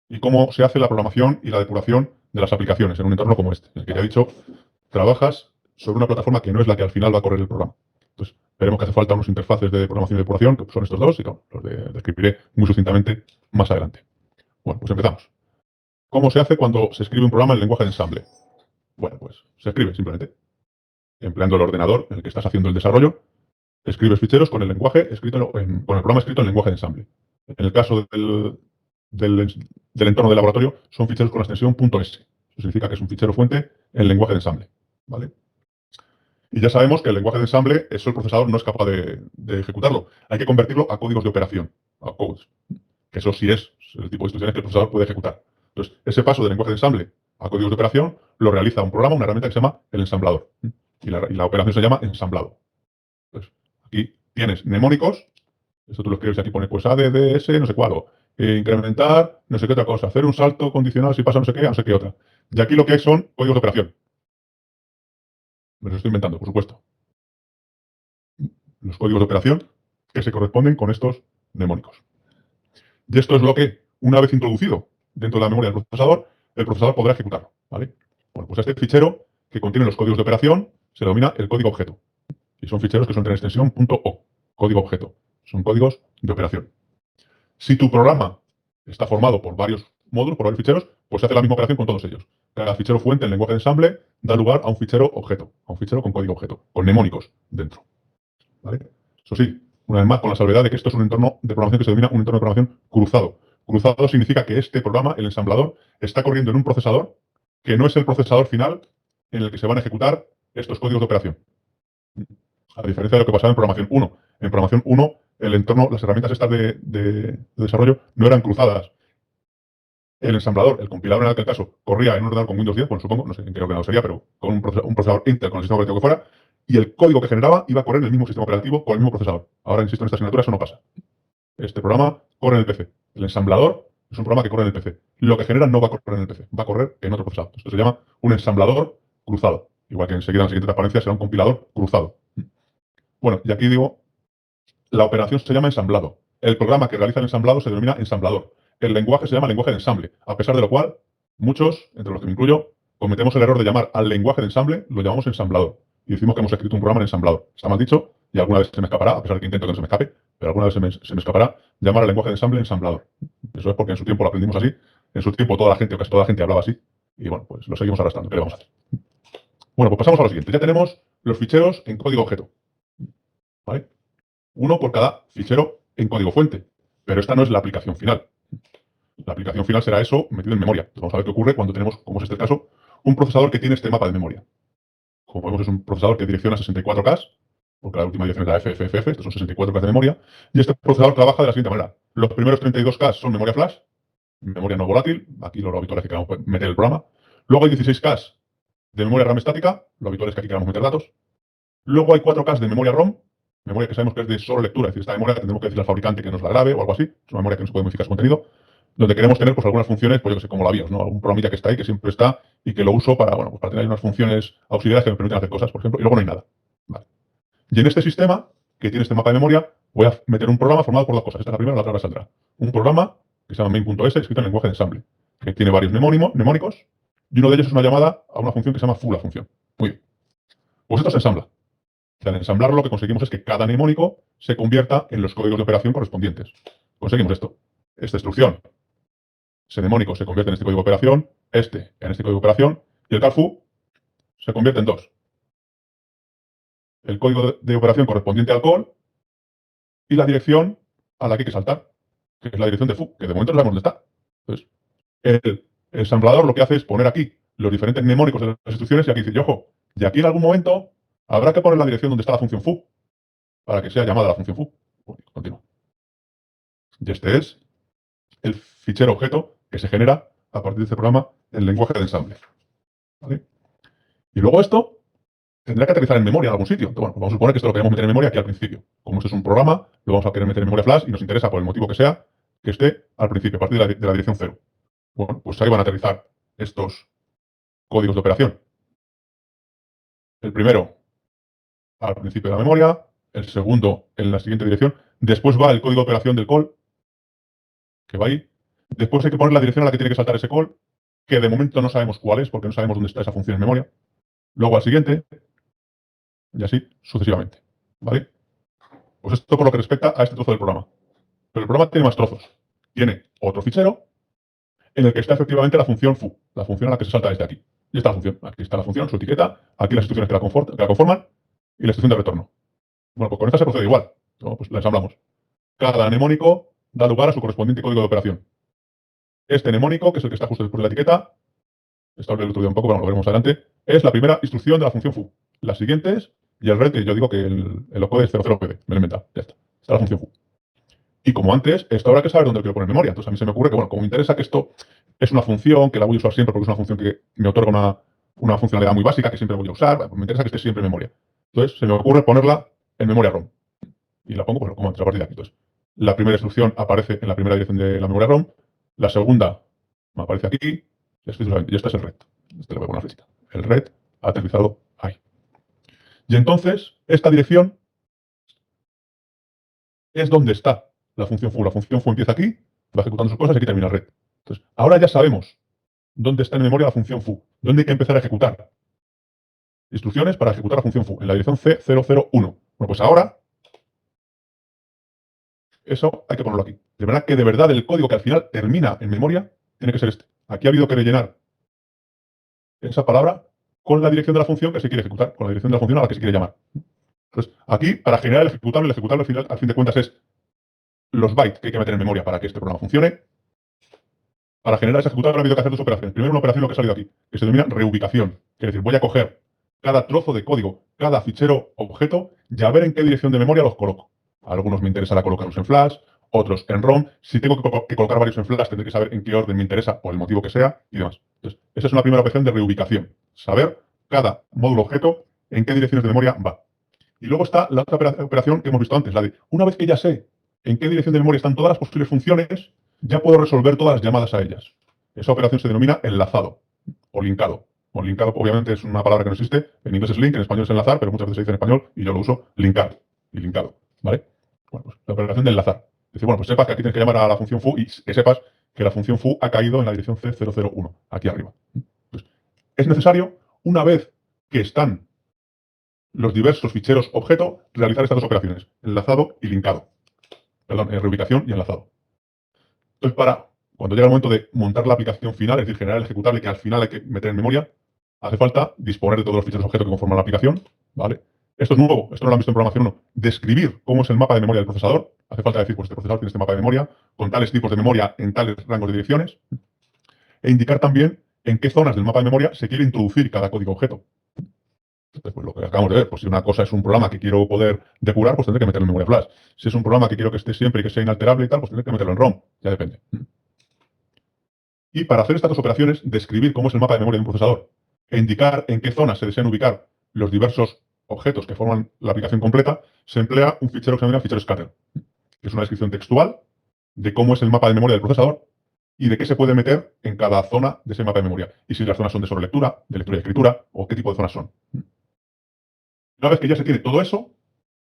y cómo se hace la programación y la depuración de las aplicaciones en un entorno como este, en el que ya he dicho, trabajas sobre una plataforma que no es la que al final va a correr el programa. Entonces, veremos que hace falta unas interfaces de programación y depuración, que son estos dos, y claro, los describiré muy sucintamente más adelante. Bueno, pues empezamos. ¿Cómo se hace cuando se escribe un programa en lenguaje de ensamble? Bueno, pues se escribe simplemente. Empleando el ordenador en el que estás haciendo el desarrollo, escribes ficheros con el lenguaje escrito con el programa escrito en lenguaje de ensamble. En el caso del entorno de laboratorio, son ficheros con la extensión .s. Eso significa que es un fichero fuente en lenguaje de ensamble. ¿Vale? Y ya sabemos que el lenguaje de ensamble, eso el procesador no es capaz de ejecutarlo. Hay que convertirlo a códigos de operación, a codes. Que eso sí es el tipo de instrucciones que el procesador puede ejecutar. Entonces, ese paso del lenguaje de ensamble a códigos de operación lo realiza un programa, una herramienta que se llama el ensamblador. Y la operación se llama ensamblado. Entonces, aquí tienes mnemónicos Esto tú lo escribes y aquí pone pues ADDS, no sé cuál, o incrementar, no sé qué otra cosa, hacer un salto condicional si pasa no sé qué, a no sé qué otra. Y aquí lo que hay son códigos de operación. Me los estoy inventando, por supuesto. Los códigos de operación que se corresponden con estos mnemónicos. Y esto es lo que, una vez introducido dentro de la memoria del procesador, el procesador podrá ejecutarlo, ¿vale? Bueno, pues este fichero que contiene los códigos de operación se denomina el código objeto. Y son ficheros que son de la extensión .o, código objeto. Son códigos de operación. Si tu programa está formado por varios módulos, por varios ficheros, pues se hace la misma operación con todos ellos. Cada fichero fuente en lenguaje de ensamble da lugar a un fichero objeto, a un fichero con código objeto, con mnemónicos dentro, ¿vale? Eso sí, una vez más, con la salvedad de que esto es un entorno de programación que se denomina un entorno de programación cruzado. Cruzado significa que este programa, el ensamblador, está corriendo en un procesador que no es el procesador final en el que se van a ejecutar estos códigos de operación. A diferencia de lo que pasaba en programación 1. En programación 1, el entorno, las herramientas estas de desarrollo no eran cruzadas. El ensamblador, el compilador en aquel caso, corría en un ordenador con Windows 10, bueno, supongo, no sé en qué ordenador sería, pero con un procesador Intel, con el sistema operativo que fuera, y el código que generaba iba a correr en el mismo sistema operativo con el mismo procesador. Ahora, insisto, en esta asignatura eso no pasa. Este programa corre en el PC. El ensamblador es un programa que corre en el PC. Lo que genera no va a correr en el PC, va a correr en otro procesador. Esto se llama un ensamblador cruzado. Igual que enseguida en la siguiente transparencia será un compilador cruzado. Bueno, y aquí digo, la operación se llama ensamblado. El programa que realiza el ensamblado se denomina ensamblador. El lenguaje se llama lenguaje de ensamble, a pesar de lo cual muchos, entre los que me incluyo, cometemos el error de llamar al lenguaje de ensamble, lo llamamos ensamblador. Y decimos que hemos escrito un programa en ensamblador. Está mal dicho y alguna vez se me escapará, a pesar de que intento que no se me escape, pero alguna vez se me escapará llamar al lenguaje de ensamble ensamblador. Eso es porque en su tiempo lo aprendimos así, en su tiempo toda la gente, o casi toda la gente hablaba así, y bueno, pues lo seguimos arrastrando. ¿Qué le vamos a hacer? Bueno, pues pasamos a lo siguiente. Ya tenemos los ficheros en código objeto, ¿vale? Uno por cada fichero en código fuente. Pero esta no es la aplicación final. La aplicación final será eso metido en memoria. Entonces vamos a ver qué ocurre cuando tenemos, como es este el caso, un procesador que tiene este mapa de memoria. Como vemos, es un procesador que direcciona 64K, porque la última dirección es la FFFF, estos son 64K de memoria, y este procesador trabaja de la siguiente manera. Los primeros 32K son memoria flash, memoria no volátil, aquí lo habitual es que queramos meter el programa. Luego hay 16K de memoria RAM estática, lo habitual es que aquí queramos meter datos. Luego hay 4K de memoria ROM, memoria que sabemos que es de solo lectura, es decir, esta memoria tendremos que decirle al fabricante que nos la grabe o algo así, es una memoria que no se puede modificar su contenido, donde queremos tener pues algunas funciones, pues yo que sé, como la BIOS, ¿no? Algún programilla que está ahí, que siempre está y que lo uso para, bueno, pues para tener unas funciones auxiliares que me permiten hacer cosas, por ejemplo, y luego no hay nada. Vale. Y en este sistema, que tiene este mapa de memoria, voy a meter un programa formado por dos cosas. Esta es la primera, la otra saldrá. Un programa que se llama main.s, escrito en lenguaje de ensamble, que tiene varios mnemónicos, y uno de ellos es una llamada a una función que se llama foo, la función. Muy bien. Pues esto se ensambla. Y al ensamblarlo, lo que conseguimos es que cada mnemónico se convierta en los códigos de operación correspondientes. Conseguimos esto. Esta instrucción, ese mnemónico se convierte en este código de operación, este en este código de operación, y el CALFU se convierte en dos. El código de operación correspondiente al call y la dirección a la que hay que saltar, que es la dirección de foo, que de momento no sabemos dónde está. Entonces, el ensamblador lo que hace es poner aquí los diferentes mnemónicos de las instrucciones y aquí dice, ojo, y aquí en algún momento habrá que poner la dirección donde está la función foo, para que sea llamada la función foo. Continúa. Y este es el fichero objeto que se genera a partir de este programa en lenguaje de ensamble. ¿Vale? Y luego esto tendrá que aterrizar en memoria en algún sitio. Entonces, bueno, pues vamos a suponer que esto lo queremos meter en memoria aquí al principio. Como esto es un programa, lo vamos a querer meter en memoria flash y nos interesa, por el motivo que sea, que esté al principio, a partir de la dirección 0. Bueno, pues ahí van a aterrizar estos códigos de operación. El primero al principio de la memoria, el segundo en la siguiente dirección. Después va el código de operación del call, que va ahí. Después hay que poner la dirección a la que tiene que saltar ese call, que de momento no sabemos cuál es, porque no sabemos dónde está esa función en memoria. Luego al siguiente, y así sucesivamente. ¿Vale? Pues esto por lo que respecta a este trozo del programa. Pero el programa tiene más trozos. Tiene otro fichero en el que está efectivamente la función foo, la función a la que se salta desde aquí. Y está la función. Aquí está la función, su etiqueta, aquí las instrucciones que la conforman y la instrucción de retorno. Bueno, pues con esta se procede igual. ¿No? Pues la ensamblamos. Cada mnemónico da lugar a su correspondiente código de operación. Este mnemónico, que es el que está justo después de la etiqueta, esto hablé el otro día un poco, pero lo veremos adelante, es la primera instrucción de la función foo. Las siguientes, y el red, que yo digo que el opcode es 00pd, me lo he inventado, ya está. Está la función foo. Y como antes, esto habrá que saber dónde lo quiero poner en memoria. Entonces a mí se me ocurre que, bueno, como me interesa que esto es una función, que la voy a usar siempre porque es una función que me otorga una funcionalidad muy básica que siempre voy a usar, pues me interesa que esté siempre en memoria. Entonces se me ocurre ponerla en memoria ROM. Y la pongo, pues como antes, a partir de aquí. Entonces, La primera instrucción aparece en la primera dirección de la memoria ROM. La segunda me aparece aquí. Y este es el red. Este le voy a poner una flechita. El red ha aterrizado ahí. Y entonces, esta dirección es donde está la función foo. La función foo empieza aquí, va ejecutando sus cosas y aquí termina el red. Entonces, ahora ya sabemos dónde está en memoria la función foo. Dónde hay que empezar a ejecutar. Instrucciones para ejecutar la función foo en la dirección C001. Bueno, pues ahora eso hay que ponerlo aquí. De verdad que de verdad el código que al final termina en memoria tiene que ser este. Aquí ha habido que rellenar esa palabra con la dirección de la función que se quiere ejecutar, con la dirección de la función a la que se quiere llamar. Entonces, aquí, para generar el ejecutable al final, al fin de cuentas, es los bytes que hay que meter en memoria para que este programa funcione. Para generar ese ejecutable ha habido que hacer dos operaciones. Primero, una operación lo que ha salido aquí, que se denomina reubicación. Es decir, voy a coger cada trozo de código, cada fichero objeto, y a ver en qué dirección de memoria los coloco. A algunos me interesará colocarlos en flash, otros en ROM. Si tengo que colocar varios en flash, tendré que saber en qué orden me interesa, por el motivo que sea, y demás. Entonces, esa es una primera operación de reubicación. Saber cada módulo objeto en qué direcciones de memoria va. Y luego está la otra operación que hemos visto antes, la de una vez que ya sé en qué dirección de memoria están todas las posibles funciones, ya puedo resolver todas las llamadas a ellas. Esa operación se denomina enlazado o linkado. O linkado, obviamente, es una palabra que no existe. En inglés es link, en español es enlazar, pero muchas veces se dice en español y yo lo uso linkar y linkado. ¿Vale? Bueno, pues la operación de enlazar. Es decir, bueno, pues sepas que aquí tienes que llamar a la función foo y que sepas que la función foo ha caído en la dirección C001, aquí arriba. Pues, es necesario, una vez que están los diversos ficheros objeto, realizar estas dos operaciones, enlazado y linkado. Perdón, reubicación y enlazado. Entonces, cuando llega el momento de montar la aplicación final, es decir, generar el ejecutable que al final hay que meter en memoria, hace falta disponer de todos los ficheros objeto que conforman la aplicación, ¿vale? Esto es nuevo, esto no lo han visto en programación 1. Describir cómo es el mapa de memoria del procesador. Hace falta decir, pues este procesador tiene este mapa de memoria, con tales tipos de memoria en tales rangos de direcciones, e indicar también en qué zonas del mapa de memoria se quiere introducir cada código objeto. Entonces, pues lo que acabamos de ver, pues si una cosa es un programa que quiero poder depurar, pues tendré que meterlo en memoria flash. Si es un programa que quiero que esté siempre y que sea inalterable y tal, pues tendré que meterlo en ROM. Ya depende. Y para hacer estas dos operaciones, describir cómo es el mapa de memoria de un procesador e indicar en qué zonas se desean ubicar los diversos objetos que forman la aplicación completa, se emplea un fichero que se denomina fichero scatter, que es una descripción textual de cómo es el mapa de memoria del procesador y de qué se puede meter en cada zona de ese mapa de memoria. Y si las zonas son de solo lectura, de lectura y escritura, o qué tipo de zonas son. Una vez que ya se tiene todo eso,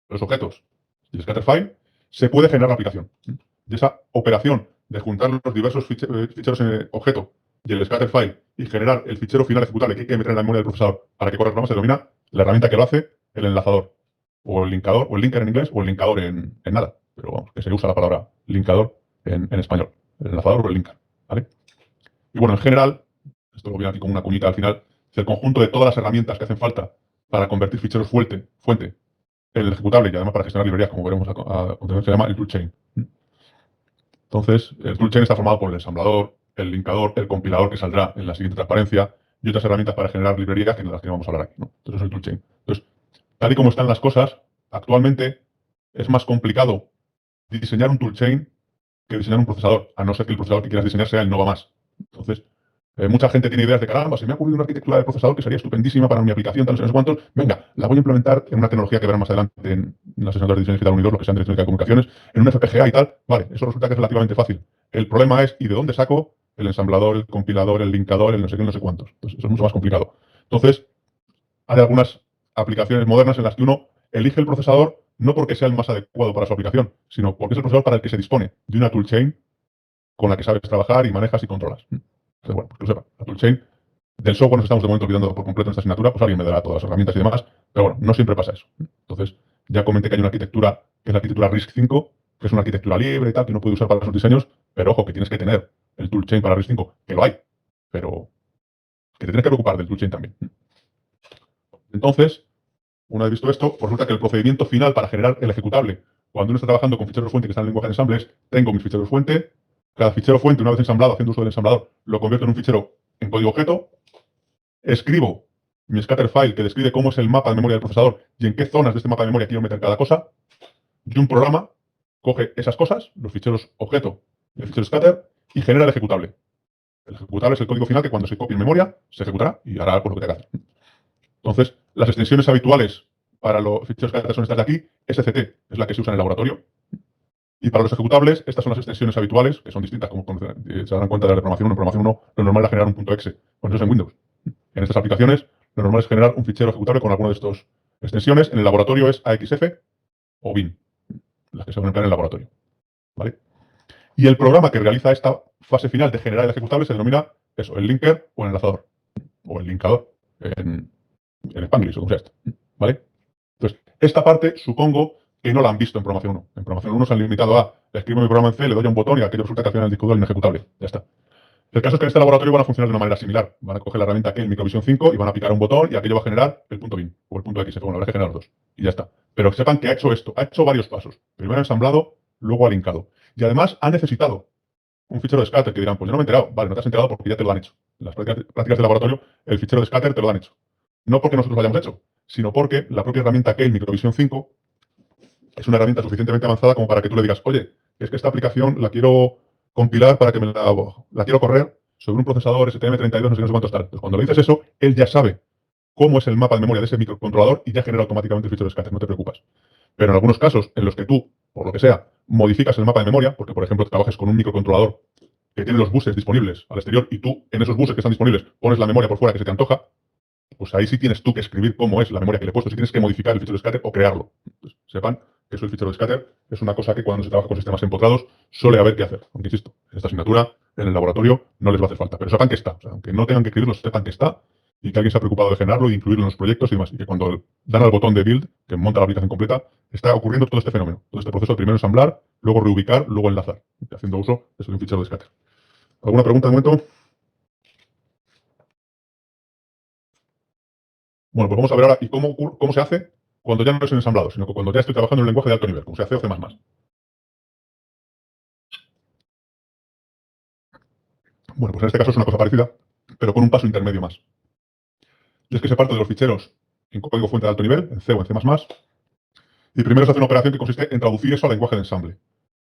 los objetos y el scatter file, se puede generar la aplicación. Y esa operación de juntar los diversos ficheros en el objeto y el scatter file y generar el fichero final ejecutable que hay que meter en la memoria del procesador para que corra el programa se denomina la herramienta que lo hace, el enlazador. O el linkador, o el linker en inglés, o el linkador en nada. Pero vamos, que se usa la palabra linkador en español. El enlazador o el linker. ¿Vale? Y bueno, en general, esto lo viene aquí como una cuñita al final, es el conjunto de todas las herramientas que hacen falta para convertir ficheros fuente en el ejecutable y además para gestionar librerías, como veremos a continuación, se llama el toolchain. Entonces, el toolchain está formado por el ensamblador, el linkador, el compilador que saldrá en la siguiente transparencia y otras herramientas para generar librerías que de las que vamos a hablar aquí, ¿no? Entonces, es el toolchain. Entonces, tal y como están las cosas, actualmente es más complicado diseñar un toolchain que diseñar un procesador, a no ser que el procesador que quieras diseñar sea el Nova más. Entonces, mucha gente tiene ideas de caramba, se me ha ocurrido una arquitectura de procesador que sería estupendísima para mi aplicación, tal, no sé cuántos. Venga, la voy a implementar en una tecnología que verán más adelante en las asignaturas de diseño digital unidos, lo que sean de electrónica de comunicaciones, en un FPGA y tal. Vale, eso resulta que es relativamente fácil. El problema es, ¿y de dónde saco el ensamblador, el compilador, el linkador, el no sé qué, no sé cuántos? Pues eso es mucho más complicado. Entonces, hay algunas aplicaciones modernas en las que uno elige el procesador no porque sea el más adecuado para su aplicación, sino porque es el procesador para el que se dispone de una toolchain con la que sabes trabajar y manejas y controlas. Entonces, bueno, pues que lo sepa. La toolchain del software nos estamos de momento olvidando por completo en esta asignatura, pues alguien me dará todas las herramientas y demás, pero bueno, no siempre pasa eso. Entonces, ya comenté que hay una arquitectura, que es la arquitectura RISC-V, que es una arquitectura libre y tal, que uno puede usar para sus diseños, pero ojo, que tienes que tener el toolchain para RISC-V, que lo hay, pero que te tienes que preocupar del toolchain también. Entonces, una vez visto esto, pues resulta que el procedimiento final para generar el ejecutable, cuando uno está trabajando con ficheros fuente que están en lenguaje de ensamble, es, tengo mis ficheros fuente, cada fichero fuente, una vez ensamblado, haciendo uso del ensamblador, lo convierto en un fichero en código objeto, escribo mi scatter file que describe cómo es el mapa de memoria del procesador y en qué zonas de este mapa de memoria quiero meter cada cosa, y un programa coge esas cosas, los ficheros objeto y el fichero scatter, y genera el ejecutable. El ejecutable es el código final que cuando se copie en memoria, se ejecutará y hará por lo que tenga que hacer. Entonces, las extensiones habituales para los ficheros scatter son estas de aquí. SCT es la que se usa en el laboratorio. Y para los ejecutables, estas son las extensiones habituales, que son distintas, como se darán cuenta de la de programación 1. En programación 1 lo normal era generar un .exe, pues eso es en Windows. En estas aplicaciones, lo normal es generar un fichero ejecutable con alguna de estas extensiones. En el laboratorio es AXF o bin, las que se van a emplear en el laboratorio. ¿Vale? Y el programa que realiza esta fase final de generar el ejecutable se denomina eso, el linker o el enlazador, o el linkador, en Spanglish o como sea esto. ¿Vale? Entonces, esta parte supongo que no la han visto en programación 1. En programación 1 se han limitado a escribo mi programa en C, le doy a un botón y aquello resulta que al final el disco duro es inejecutable. Ya está. El caso es que en este laboratorio van a funcionar de una manera similar. Van a coger la herramienta que en Microvision 5 y van a picar un botón y aquello va a generar el .bin o el .xf. Bueno, habrá que generar los dos. Y ya está. Pero sepan que ha hecho esto. Ha hecho varios pasos. Primero ensamblado, luego ha linkado. Y además ha necesitado un fichero de scatter que dirán, pues yo no me he enterado. Vale, no te has enterado porque ya te lo han hecho. En las prácticas de laboratorio, el fichero de scatter te lo han hecho. No porque nosotros lo hayamos hecho, sino porque la propia herramienta que en Microvision 5 es una herramienta suficientemente avanzada como para que tú le digas, oye, es que esta aplicación la quiero compilar para que la quiero correr sobre un procesador STM32, no sé cuántos tal. Entonces, cuando le dices eso, él ya sabe cómo es el mapa de memoria de ese microcontrolador y ya genera automáticamente el fichero de scatter, no te preocupes. Pero en algunos casos en los que tú, por lo que sea, modificas el mapa de memoria, porque por ejemplo trabajes con un microcontrolador que tiene los buses disponibles al exterior y tú en esos buses que están disponibles pones la memoria por fuera que se te antoja, pues ahí sí tienes tú que escribir cómo es la memoria que le he puesto, si tienes que modificar el fichero de scatter o crearlo. Pues sepan que eso el fichero de scatter es una cosa que cuando se trabaja con sistemas empotrados suele haber que hacer. Aunque insisto, en esta asignatura, en el laboratorio, no les va a hacer falta. Pero sepan que está. O sea, aunque no tengan que escribirlo, sepan que está y que alguien se ha preocupado de generarlo y incluirlo en los proyectos y demás. Y que cuando dan al botón de build, que monta la aplicación completa, está ocurriendo todo este fenómeno. Todo este proceso de primero ensamblar, luego reubicar, luego enlazar. Haciendo uso de un fichero de scatter. ¿Alguna pregunta de momento? Bueno, pues vamos a ver ahora y cómo se hace cuando ya no es en ensamblado, sino que cuando ya estoy trabajando en un lenguaje de alto nivel, como se hace o C++. Bueno, pues en este caso es una cosa parecida, pero con un paso intermedio más. Y es que se parte de los ficheros en código fuente de alto nivel, en C o en C++, y primero se hace una operación que consiste en traducir eso al lenguaje de ensamble.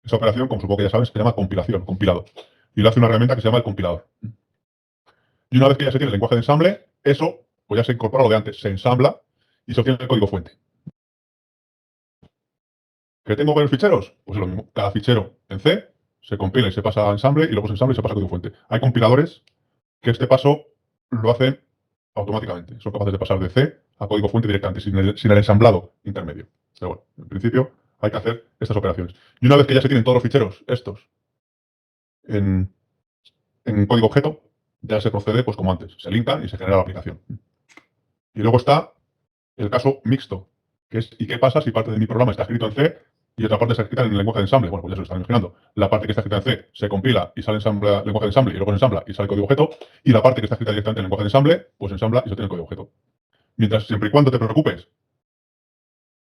Esa operación, como supongo que ya saben, se llama compilación, compilado. Y lo hace una herramienta que se llama el compilador. Y una vez que ya se tiene el lenguaje de ensamble, eso pues ya se incorpora lo de antes, se ensambla y se obtiene el código fuente. ¿Qué tengo varios ficheros? Pues es lo mismo. Cada fichero en C se compila y se pasa a ensamble y luego se ensambla y se pasa a código fuente. Hay compiladores que este paso lo hacen automáticamente. Son capaces de pasar de C a código fuente directamente, sin el ensamblado intermedio. Pero bueno, en principio hay que hacer estas operaciones. Y una vez que ya se tienen todos los ficheros estos en código objeto, ya se procede pues como antes. Se linkan y se genera la aplicación. Y luego está el caso mixto, que es ¿y qué pasa si parte de mi programa está escrito en C y otra parte está escrita en el lenguaje de ensamble? Bueno, pues ya se lo están imaginando. La parte que está escrita en C se compila y sale en lenguaje de ensamble y luego se ensambla y sale el código objeto. Y la parte que está escrita directamente en el lenguaje de ensamble, pues ensambla y se tiene el código objeto. Mientras, siempre y cuando te preocupes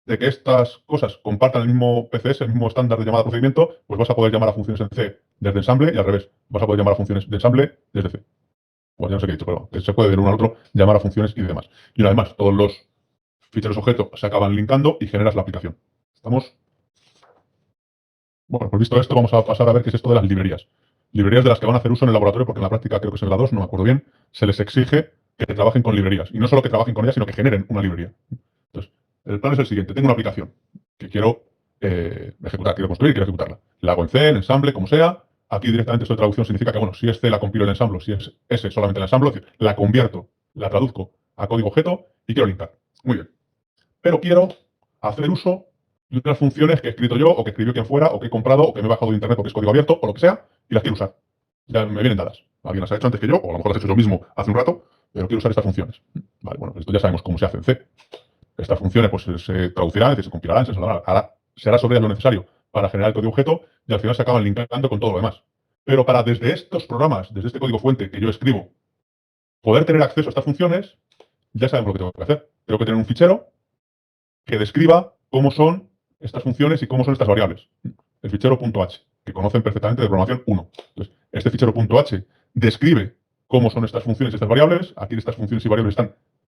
de que estas cosas compartan el mismo PCS, el mismo estándar de llamada a procedimiento, pues vas a poder llamar a funciones en C desde ensamble y al revés. Vas a poder llamar a funciones de ensamble desde C. Bueno, ya no sé qué he dicho, pero que se puede del uno al otro llamar a funciones y demás. Y una vez más, todos los ficheros objeto se acaban linkando y generas la aplicación. ¿Estamos? Bueno, pues visto esto, vamos a pasar a ver qué es esto de las librerías. Librerías de las que van a hacer uso en el laboratorio, porque en la práctica, creo que es en la 2, no me acuerdo bien, se les exige que trabajen con librerías. Y no solo que trabajen con ellas, sino que generen una librería. Entonces, el plan es el siguiente. Tengo una aplicación que quiero ejecutar, quiero construir, quiero ejecutarla. La hago en C, en ensamble, como sea. Aquí directamente esto de traducción significa que, bueno, si es C la compilo el ensamble, si es S solamente el ensamble, es decir, la convierto, la traduzco a código objeto y quiero linkar. Muy bien. Pero quiero hacer uso de otras funciones que he escrito yo, o que escribió quien fuera, o que he comprado, o que me he bajado de internet porque es código abierto, o lo que sea, y las quiero usar. Ya me vienen dadas. Alguien las ha hecho antes que yo, o a lo mejor las he hecho yo mismo hace un rato, pero quiero usar estas funciones. Vale, bueno, esto ya sabemos cómo se hace en C. Estas funciones pues se traducirán, es decir, se compilarán, se ensamblarán, se hará sobre ellas lo necesario para generar el código objeto y al final se acaban linkando con todo lo demás. Pero para desde estos programas, desde este código fuente que yo escribo, poder tener acceso a estas funciones, ya sabemos lo que tengo que hacer. Tengo que tener un fichero que describa cómo son estas funciones y cómo son estas variables. El fichero .h, que conocen perfectamente de programación 1. Entonces, este fichero .h describe cómo son estas funciones y estas variables. Aquí estas funciones y variables están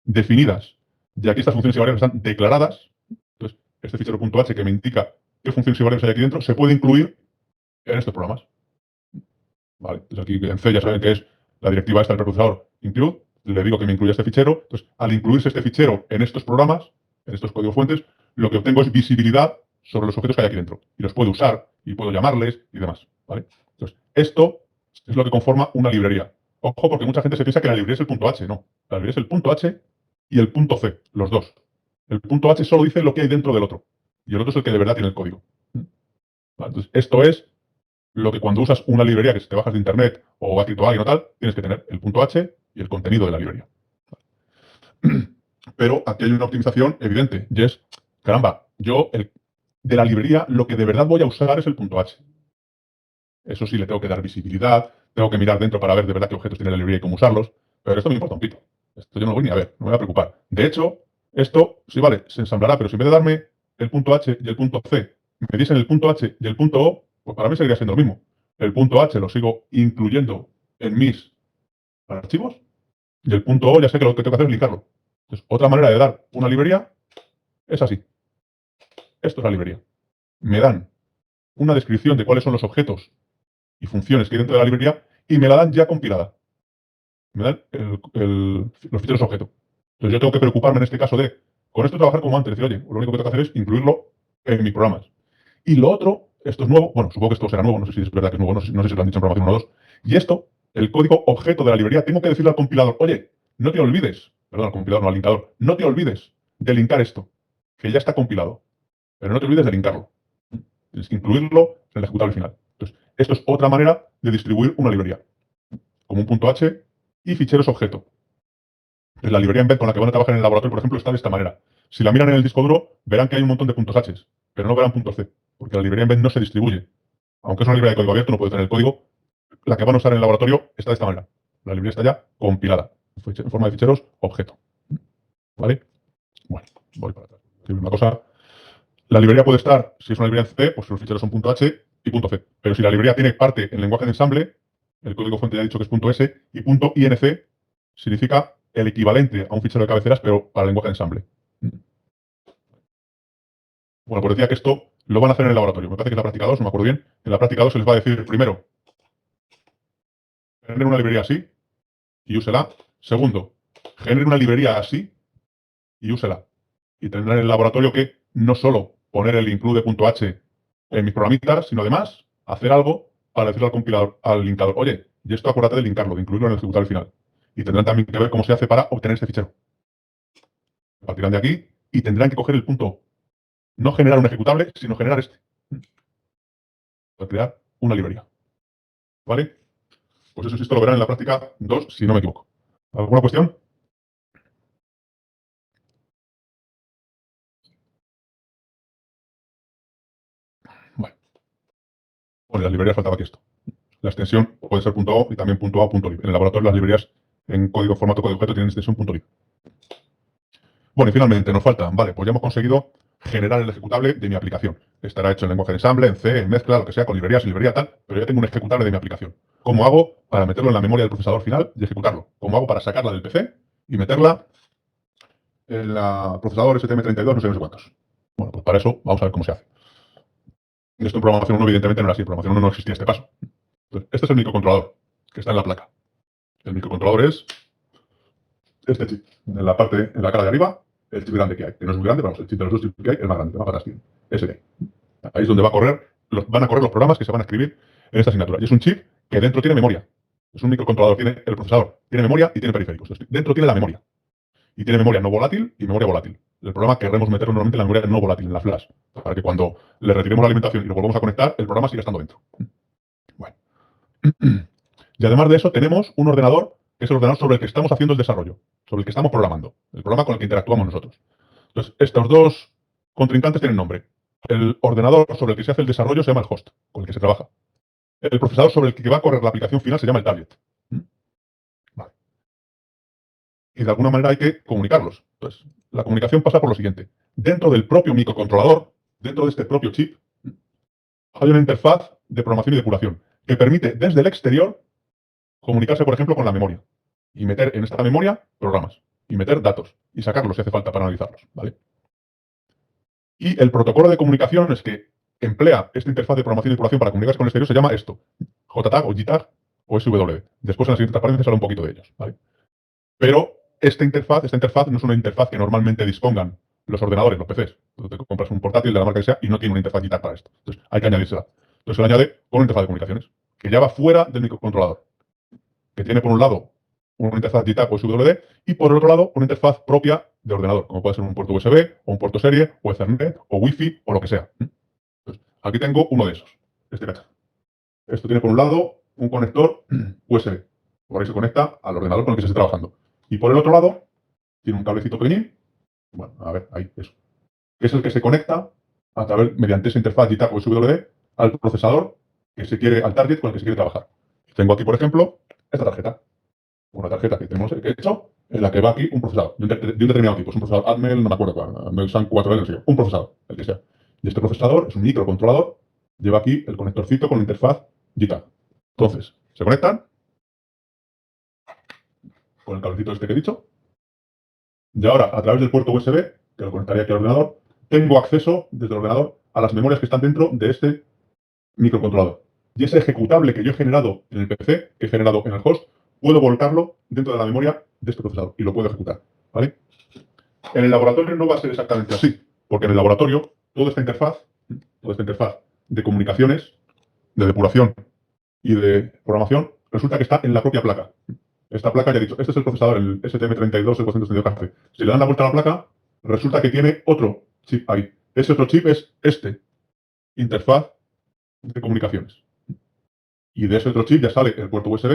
definidas y aquí estas funciones y variables están declaradas. Entonces, este fichero .h que me indica qué funciones y variables hay aquí dentro se puede incluir en estos programas. Vale, entonces aquí en C ya saben que es la directiva esta del preprocesador include. Le digo que me incluya este fichero. Entonces, al incluirse este fichero en estos programas, en estos códigos fuentes, lo que obtengo es visibilidad sobre los objetos que hay aquí dentro. Y los puedo usar y puedo llamarles y demás, ¿vale? Entonces, esto es lo que conforma una librería. Ojo, porque mucha gente se piensa que la librería es el punto H. No, la librería es el punto H y el punto C, los dos. El punto H solo dice lo que hay dentro del otro, y el otro es el que de verdad tiene el código. ¿Vale? Entonces, esto es lo que cuando usas una librería que te bajas de internet o ha escrito alguien o tal, tienes que tener el punto H y el contenido de la librería. Pero aquí hay una optimización evidente, y es, caramba, yo de la librería lo que de verdad voy a usar es el punto H. Eso sí, le tengo que dar visibilidad, tengo que mirar dentro para ver de verdad qué objetos tiene la librería y cómo usarlos, pero esto me importa un pito. Esto yo no lo voy ni a ver, no me voy a preocupar. De hecho, esto, sí vale, se ensamblará, pero si en vez de darme el punto H y el punto C, me diesen el punto H y el punto O, pues para mí seguiría siendo lo mismo. El punto H lo sigo incluyendo en mis archivos y el punto O ya sé que lo que tengo que hacer es linkarlo. Entonces, otra manera de dar una librería es así. Esto es la librería. Me dan una descripción de cuáles son los objetos y funciones que hay dentro de la librería y me la dan ya compilada. Me dan los ficheros objeto. Entonces yo tengo que preocuparme en este caso de, con esto trabajar como antes, decir, oye, lo único que tengo que hacer es incluirlo en mis programas. Y lo otro, esto es nuevo, bueno, supongo que esto será nuevo, no sé si es verdad que es nuevo, no sé si lo han dicho en programación 1 o 2. Y esto, el código objeto de la librería, tengo que decirle al compilador, oye, no te olvides, perdón, al compilador, no al linkador, no te olvides de linkar esto, que ya está compilado, pero no te olvides de linkarlo. Tienes que incluirlo en el ejecutable final. Entonces, esto es otra manera de distribuir una librería, como un punto H y ficheros objeto. Entonces, la librería embed con la que van a trabajar en el laboratorio, por ejemplo, está de esta manera. Si la miran en el disco duro, verán que hay un montón de puntos H, pero no verán puntos C, porque la librería embed no se distribuye. Aunque es una librería de código abierto, no puede tener el código. La que van a usar en el laboratorio está de esta manera. La librería está ya compilada, en forma de ficheros objeto. ¿Vale? Bueno, voy para atrás. Una cosa, la librería puede estar, si es una librería en C, pues los ficheros son .h y .c. Pero si la librería tiene parte en lenguaje de ensamble, el código fuente ya ha dicho que es .s, y .inc significa el equivalente a un fichero de cabeceras, pero para lenguaje de ensamble. Bueno, pues decía que esto lo van a hacer en el laboratorio. Me parece que es la práctica 2, no me acuerdo bien. En la práctica 2 se les va a decir, primero, generen una librería así y úsela. Segundo, generen una librería así y úsela. Y tendrán en el laboratorio que no solo poner el include.h en mis programitas, sino además hacer algo para decirle al compilador, al linkador, oye, y esto acuérdate de linkarlo, de incluirlo en el ejecutable final. Y tendrán también que ver cómo se hace para obtener este fichero. Partirán de aquí y tendrán que coger el punto, no generar un ejecutable, sino generar este. Para crear una librería. ¿Vale? Pues eso sí, esto lo verán en la práctica 2, si no me equivoco. ¿Alguna cuestión? Bueno, pues en las librerías faltaba aquí esto. La extensión puede ser .o y también .a o .lib. En el laboratorio las librerías en código formato código objeto tienen extensión .lib. Bueno, y finalmente nos falta, vale, pues ya hemos conseguido generar el ejecutable de mi aplicación. Estará hecho en lenguaje de ensamble, en C, en mezcla, lo que sea, con librerías y librería tal, pero ya tengo un ejecutable de mi aplicación. ¿Cómo hago para meterlo en la memoria del procesador final y ejecutarlo? ¿Cómo hago para sacarla del PC y meterla en la procesador STM32, no sé cuántos? Bueno, pues para eso vamos a ver cómo se hace. Esto en programación 1 evidentemente no era así, en programación 1 no existía este paso. Entonces, este es el microcontrolador que está en la placa. El microcontrolador es este chip. En la parte, en la cara de arriba, el chip grande que hay. Que no es muy grande, vamos, el chip de los dos chips que hay es más grande, más patas tiene. Ese de ahí. Ahí es donde van a correr los programas que se van a escribir en esta asignatura. Y es un chip que dentro tiene memoria. Es un microcontrolador, tiene el procesador, tiene memoria y tiene periféricos. Entonces, dentro tiene la memoria. Y tiene memoria no volátil y memoria volátil. El programa querremos meterlo normalmente en la memoria no volátil, en la flash, para que cuando le retiremos la alimentación y lo volvamos a conectar, el programa siga estando dentro. Bueno. Y además de eso, tenemos un ordenador, que es el ordenador sobre el que estamos haciendo el desarrollo, sobre el que estamos programando, el programa con el que interactuamos nosotros. Entonces, estos dos contrincantes tienen nombre. El ordenador sobre el que se hace el desarrollo se llama el host, con el que se trabaja. El procesador sobre el que va a correr la aplicación final se llama el tablet. Vale. Y de alguna manera hay que comunicarlos. Entonces, la comunicación pasa por lo siguiente. Dentro del propio microcontrolador, dentro de este propio chip, hay una interfaz de programación y depuración que permite desde el exterior comunicarse, por ejemplo, con la memoria y meter en esta memoria programas y meter datos y sacarlos si hace falta para analizarlos, ¿vale? Y el protocolo de comunicación es que emplea esta interfaz de programación y depuración para comunicarse con el exterior, se llama esto, JTAG o JTAG o SW. Después en la siguiente transparencia se habla un poquito de ellos, ¿vale? Pero esta interfaz no es una interfaz que normalmente dispongan los ordenadores, los PCs. Tú te compras un portátil de la marca que sea y no tiene una interfaz JTAG para esto. Entonces hay que añadírsela. Entonces se le añade con una interfaz de comunicaciones, que ya va fuera del microcontrolador, que tiene por un lado una interfaz JTAG o SWD y por el otro lado una interfaz propia de ordenador, como puede ser un puerto USB o un puerto serie o Ethernet o Wi-Fi o lo que sea. Entonces, aquí tengo uno de esos, este cacha. Esto tiene por un lado un conector USB, por ahí se conecta al ordenador con el que se esté trabajando. Y por el otro lado tiene un cablecito pequeñín, bueno, a ver, ahí, eso, que es el que se conecta a través, mediante esa interfaz JTAG o SWD al procesador que se quiere, al target con el que se quiere trabajar. Tengo aquí, por ejemplo, esta tarjeta. Una tarjeta que tenemos que he hecho, en la que va aquí un procesador, de un determinado tipo. Es un procesador Atmel, no me acuerdo cuál, Atmel SAN 4L, no sé yo. Un procesador, el que sea. Y este procesador es un microcontrolador, lleva aquí el conectorcito con la interfaz JTAG. Entonces, se conectan con el cablecito este que he dicho. Y ahora, a través del puerto USB, que lo conectaría aquí al ordenador, tengo acceso desde el ordenador a las memorias que están dentro de este microcontrolador. Y ese ejecutable que yo he generado en el PC, que he generado en el host, puedo volcarlo dentro de la memoria de este procesador y lo puedo ejecutar. ¿Vale? En el laboratorio no va a ser exactamente así, porque en el laboratorio toda esta interfaz de comunicaciones, de depuración y de programación, resulta que está en la propia placa. Esta placa, ya he dicho, este es el procesador, el STM32, el 472 KC. Si le dan la vuelta a la placa, resulta que tiene otro chip ahí. Ese otro chip es este, interfaz de comunicaciones. Y de ese otro chip ya sale el puerto USB,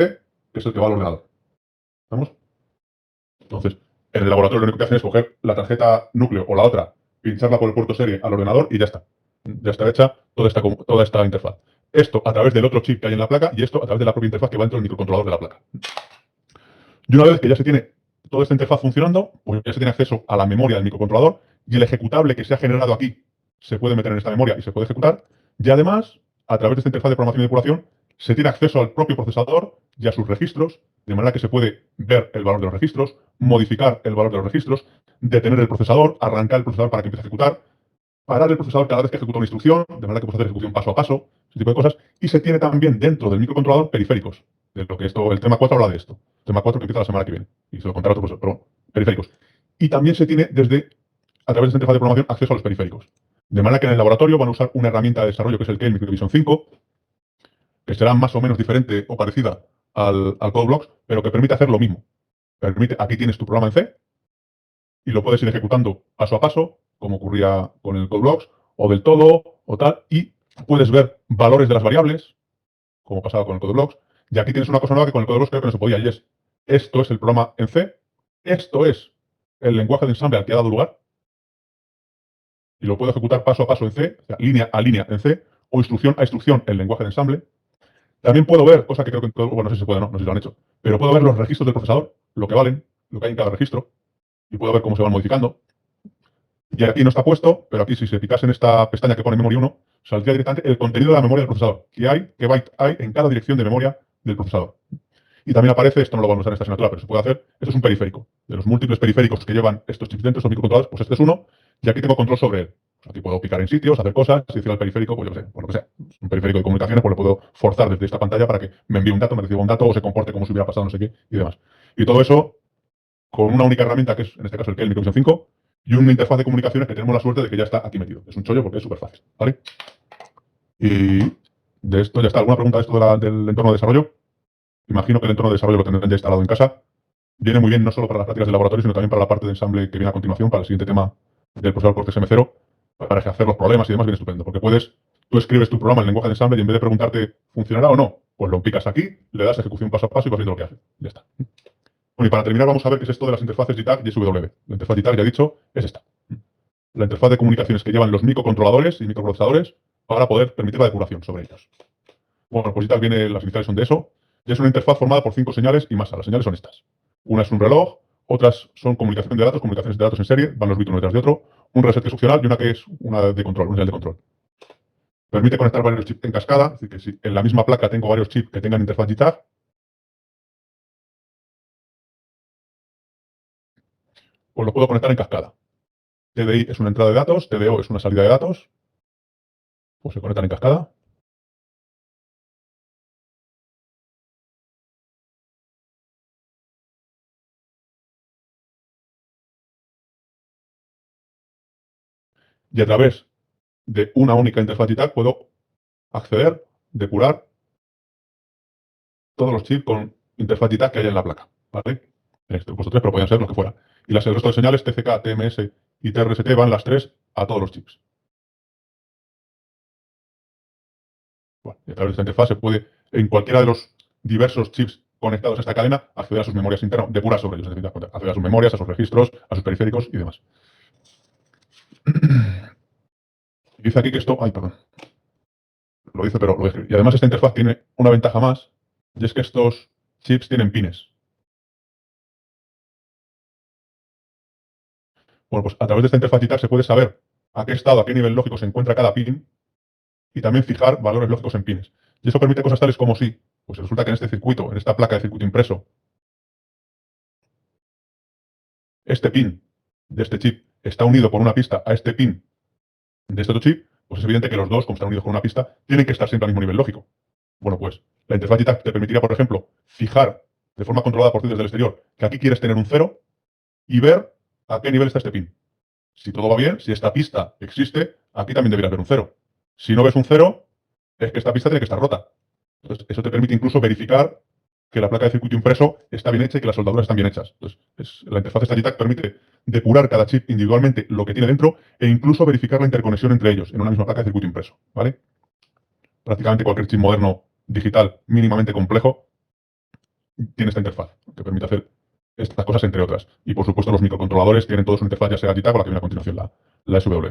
que es el que va al ordenador. ¿Estamos? Entonces, en el laboratorio lo único que hacen es coger la tarjeta núcleo o la otra, pincharla por el puerto serie al ordenador y ya está. Ya está hecha toda esta interfaz. Esto a través del otro chip que hay en la placa y esto a través de la propia interfaz que va dentro del microcontrolador de la placa. Y una vez que ya se tiene toda esta interfaz funcionando, pues ya se tiene acceso a la memoria del microcontrolador y el ejecutable que se ha generado aquí se puede meter en esta memoria y se puede ejecutar. Y además, a través de esta interfaz de programación y depuración, se tiene acceso al propio procesador y a sus registros, de manera que se puede ver el valor de los registros, modificar el valor de los registros, detener el procesador, arrancar el procesador para que empiece a ejecutar, parar el procesador cada vez que ejecuta una instrucción, de manera que puede hacer ejecución paso a paso, ese tipo de cosas. Y se tiene también dentro del microcontrolador periféricos, de lo que esto, el tema 4 habla de esto. El tema 4 que empieza la semana que viene. Y se lo contará otro profesor, pero bueno, periféricos. Y también se tiene desde, a través de esta interfaz de programación, acceso a los periféricos. De manera que en el laboratorio van a usar una herramienta de desarrollo que es el Kale Microvision 5, que será más o menos diferente o parecida al CodeBlocks, pero que permite hacer lo mismo. Permite, aquí tienes tu programa en C, y lo puedes ir ejecutando paso a paso, como ocurría con el CodeBlocks, o del todo, o tal, y puedes ver valores de las variables, como pasaba con el CodeBlocks. Y aquí tienes una cosa nueva que con el CodeBlocks creo que no se podía, y es, esto es el programa en C, esto es el lenguaje de ensamble al que ha dado lugar, y lo puedo ejecutar paso a paso en C, o sea, línea a línea en C, o instrucción a instrucción en lenguaje de ensamble. También puedo ver, cosa que creo que, bueno, no sé si se puede, no sé si lo han hecho, pero puedo ver los registros del procesador, lo que valen, lo que hay en cada registro, y puedo ver cómo se van modificando. Y aquí no está puesto, pero aquí si se picase en esta pestaña que pone memoria 1, saldría directamente el contenido de la memoria del procesador. Qué byte hay en cada dirección de memoria del procesador. Y también aparece, esto no lo vamos a usar en esta asignatura, pero se puede hacer, esto es un periférico. De los múltiples periféricos que llevan estos chips dentro, estos microcontroladores, pues este es uno, y aquí tengo control sobre él. Aquí puedo picar en sitios, hacer cosas, y decir al periférico, pues yo qué sé, por lo que sea. Es un periférico de comunicaciones, pues lo puedo forzar desde esta pantalla para que me envíe un dato, me reciba un dato, o se comporte como si hubiera pasado no sé qué, y demás. Y todo eso con una única herramienta, que es en este caso el Kale Microvision 5, y una interfaz de comunicaciones que tenemos la suerte de que ya está aquí metido. Es un chollo porque es súper fácil, ¿vale? Y de esto ya está. ¿Alguna pregunta de esto del entorno de desarrollo? Imagino que el entorno de desarrollo lo tendrán ya instalado en casa. Viene muy bien no solo para las prácticas de laboratorio, sino también para la parte de ensamble que viene a continuación, para el siguiente tema del procesador Cortex M0, para hacer los problemas y demás, viene estupendo. Porque tú escribes tu programa en lenguaje de ensamble y en vez de preguntarte, ¿funcionará o no? Pues lo picas aquí, le das ejecución paso a paso y vas viendo lo que hace. Ya está. Bueno, y para terminar vamos a ver qué es esto de las interfaces JTAG y SW. La interfaz JTAG, ya he dicho, es esta. La interfaz de comunicaciones que llevan los microcontroladores y microprocesadores para poder permitir la depuración sobre ellos. Bueno, pues JTAG viene, las iniciales son de eso, y es una interfaz formada por 5 señales y masa. Las señales son estas. Una es un reloj, otras son comunicación de datos, comunicaciones de datos en serie, van los bits uno detrás de otro, un reset que es opcional y una que es una de control, una señal de control. Permite conectar varios chips en cascada, es decir, que si en la misma placa tengo varios chips que tengan interfaz JTAG, pues lo puedo conectar en cascada. TDI es una entrada de datos, TDO es una salida de datos, pues se conectan en cascada. Y a través de una única interfaz JTAG puedo acceder, depurar todos los chips con interfaz JTAG que haya en la placa, ¿vale? He puesto 3, pero podían ser los que fuera. Y el resto de señales, TCK, TMS y TRST, van las 3 a todos los chips. Bueno, y a través de esta interfaz se puede, en cualquiera de los diversos chips conectados a esta cadena, acceder a sus memorias internas, depurar sobre ellos, es decir, acceder a sus memorias, a sus registros, a sus periféricos y demás. Dice aquí que esto... Ay, perdón. Lo dice, pero lo voy a escribir. Y además esta interfaz tiene una ventaja más, y es que estos chips tienen pines. Bueno, pues a través de esta interfaz JTAG se puede saber a qué estado, a qué nivel lógico se encuentra cada pin y también fijar valores lógicos en pines. Y eso permite cosas tales como si, pues resulta que en este circuito, en esta placa de circuito impreso, este pin de este chip está unido por una pista a este pin de este otro chip, pues es evidente que los dos, como están unidos con una pista, tienen que estar siempre al mismo nivel lógico. Bueno, pues la interfaz JTAG te permitiría, por ejemplo, fijar de forma controlada por ti desde el exterior que aquí quieres tener un 0 y ver a qué nivel está este pin. Si todo va bien, si esta pista existe, aquí también debería haber un 0. Si no ves un 0, es que esta pista tiene que estar rota. Entonces, eso te permite incluso verificar que la placa de circuito impreso está bien hecha y que las soldaduras están bien hechas. Entonces, la interfaz de esta JTAG permite depurar cada chip individualmente lo que tiene dentro e incluso verificar la interconexión entre ellos en una misma placa de circuito impreso, ¿vale? Prácticamente cualquier chip moderno digital mínimamente complejo tiene esta interfaz que permite hacer estas cosas, entre otras. Y por supuesto, los microcontroladores tienen todos su interfaz, ya sea JTAG o la que viene a continuación, la SW.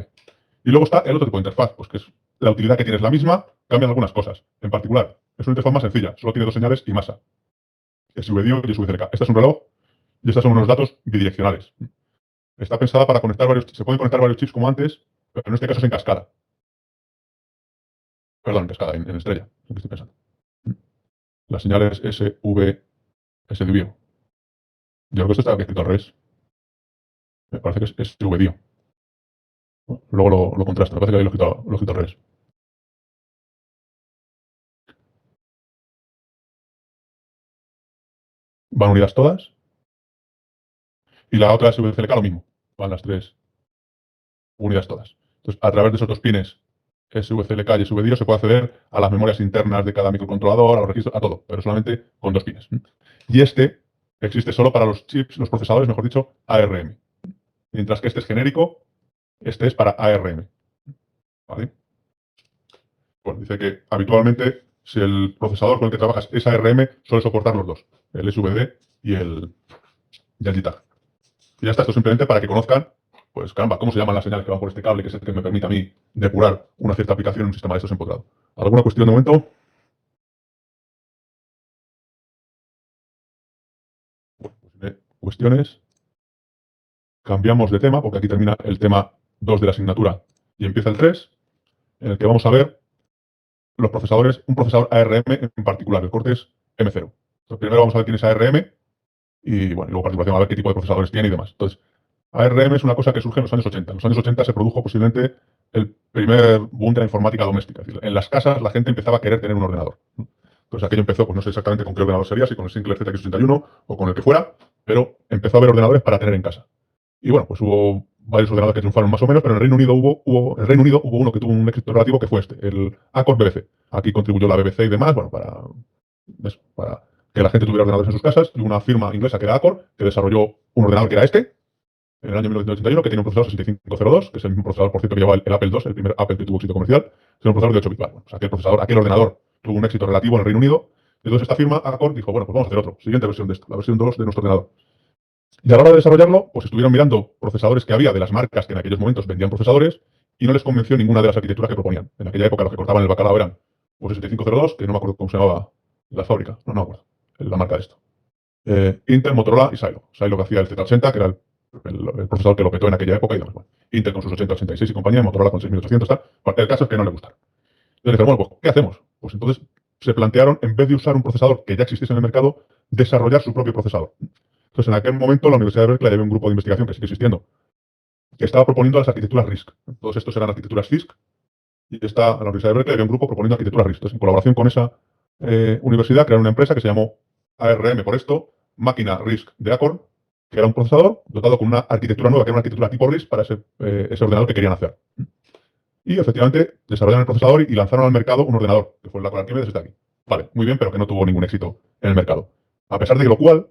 Y luego está el otro tipo de interfaz, pues que es la utilidad que tiene es la misma, cambian algunas cosas. En particular, es una interfaz más sencilla, solo tiene dos señales y masa. SVDIO y SVCLK. Este es un reloj y estos son unos datos bidireccionales. Está pensada para conectar varios, se pueden conectar varios chips como antes, pero en este caso es en cascada. Perdón, en cascada, en estrella, es lo que estoy pensando. Las señales SVDIO. Yo creo que esto está escrito al revés. Me parece que es SVDIO. Luego lo contrasto, me parece que ahí lo he escrito al revés. Van unidas todas. Y la otra SVCLK lo mismo. Van las tres unidas todas. Entonces, a través de esos dos pines SVCLK y SVDIO se puede acceder a las memorias internas de cada microcontrolador, a los registros, a todo, pero solamente con dos pines. Y este existe solo para los chips, los procesadores, mejor dicho, ARM. Mientras que este es genérico, este es para ARM. ¿Vale? Bueno, dice que habitualmente, si el procesador con el que trabajas es ARM, suele soportar los dos, el SVD y el JTAG. Y ya está, esto simplemente para que conozcan, pues caramba, cómo se llaman las señales que van por este cable, que es el que me permite a mí depurar una cierta aplicación en un sistema de estos empotrado. ¿Alguna cuestión de momento? Bueno, pues si no hay cuestiones, cambiamos de tema, porque aquí termina el tema 2 de la asignatura y empieza el 3, en el que vamos a ver los procesadores, un procesador ARM en particular, el Cortex M0. Entonces, primero vamos a ver quién es ARM y, bueno, y luego a participación a ver qué tipo de procesadores tiene y demás. Entonces, ARM es una cosa que surge en los años 80. En los años 80 se produjo posiblemente el primer boom de la informática doméstica. Es decir, en las casas la gente empezaba a querer tener un ordenador. Entonces aquello empezó, pues no sé exactamente con qué ordenador sería, si con el Sinclair ZX81 o con el que fuera, pero empezó a haber ordenadores para tener en casa. Y bueno, pues hubo varios ordenadores que triunfaron más o menos, pero en el Reino Unido hubo uno que tuvo un éxito relativo que fue este, el Accord BBC. Aquí contribuyó la BBC y demás, bueno, para que la gente tuviera ordenadores en sus casas, y una firma inglesa que era Accord, que desarrolló un ordenador que era este, en el año 1981, que tiene un procesador 6502, que es el mismo procesador, por cierto, que llevaba el Apple II, el primer Apple que tuvo éxito comercial, es un procesador de 8 bits. Bueno, pues aquel ordenador tuvo un éxito relativo en el Reino Unido, y entonces esta firma, Accord, dijo, bueno, pues vamos a hacer otro, siguiente versión de esto, la versión 2 de nuestro ordenador. Y a la hora de desarrollarlo, pues estuvieron mirando procesadores que había de las marcas que en aquellos momentos vendían procesadores, y no les convenció ninguna de las arquitecturas que proponían. En aquella época los que cortaban el bacalao eran pues 7502, que no me acuerdo cómo se llamaba la fábrica, no me acuerdo, la marca de esto. Intel, Motorola y Silo. Silo que hacía el Z80, que era el procesador que lo petó en aquella época y demás. Bueno, Intel con sus 80, 86 y compañía, Motorola con 6800, tal. Bueno, el caso es que no le gustaron. Entonces dijeron, bueno, pues, ¿qué hacemos? Pues entonces se plantearon, en vez de usar un procesador que ya existiese en el mercado, desarrollar su propio procesador. Entonces, en aquel momento, la Universidad de Berkeley había un grupo de investigación que sigue existiendo, que estaba proponiendo las arquitecturas RISC. Todos estos eran arquitecturas CISC, y en la Universidad de Berkeley había un grupo proponiendo arquitecturas RISC. Entonces, en colaboración con esa universidad, crearon una empresa que se llamó ARM por esto, Máquina RISC de Accord, que era un procesador dotado con una arquitectura nueva, que era una arquitectura tipo RISC para ese ordenador que querían hacer. Y efectivamente desarrollaron el procesador y lanzaron al mercado un ordenador, que fue el Archimedes este de aquí. Vale, muy bien, pero que no tuvo ningún éxito en el mercado. A pesar de lo cual,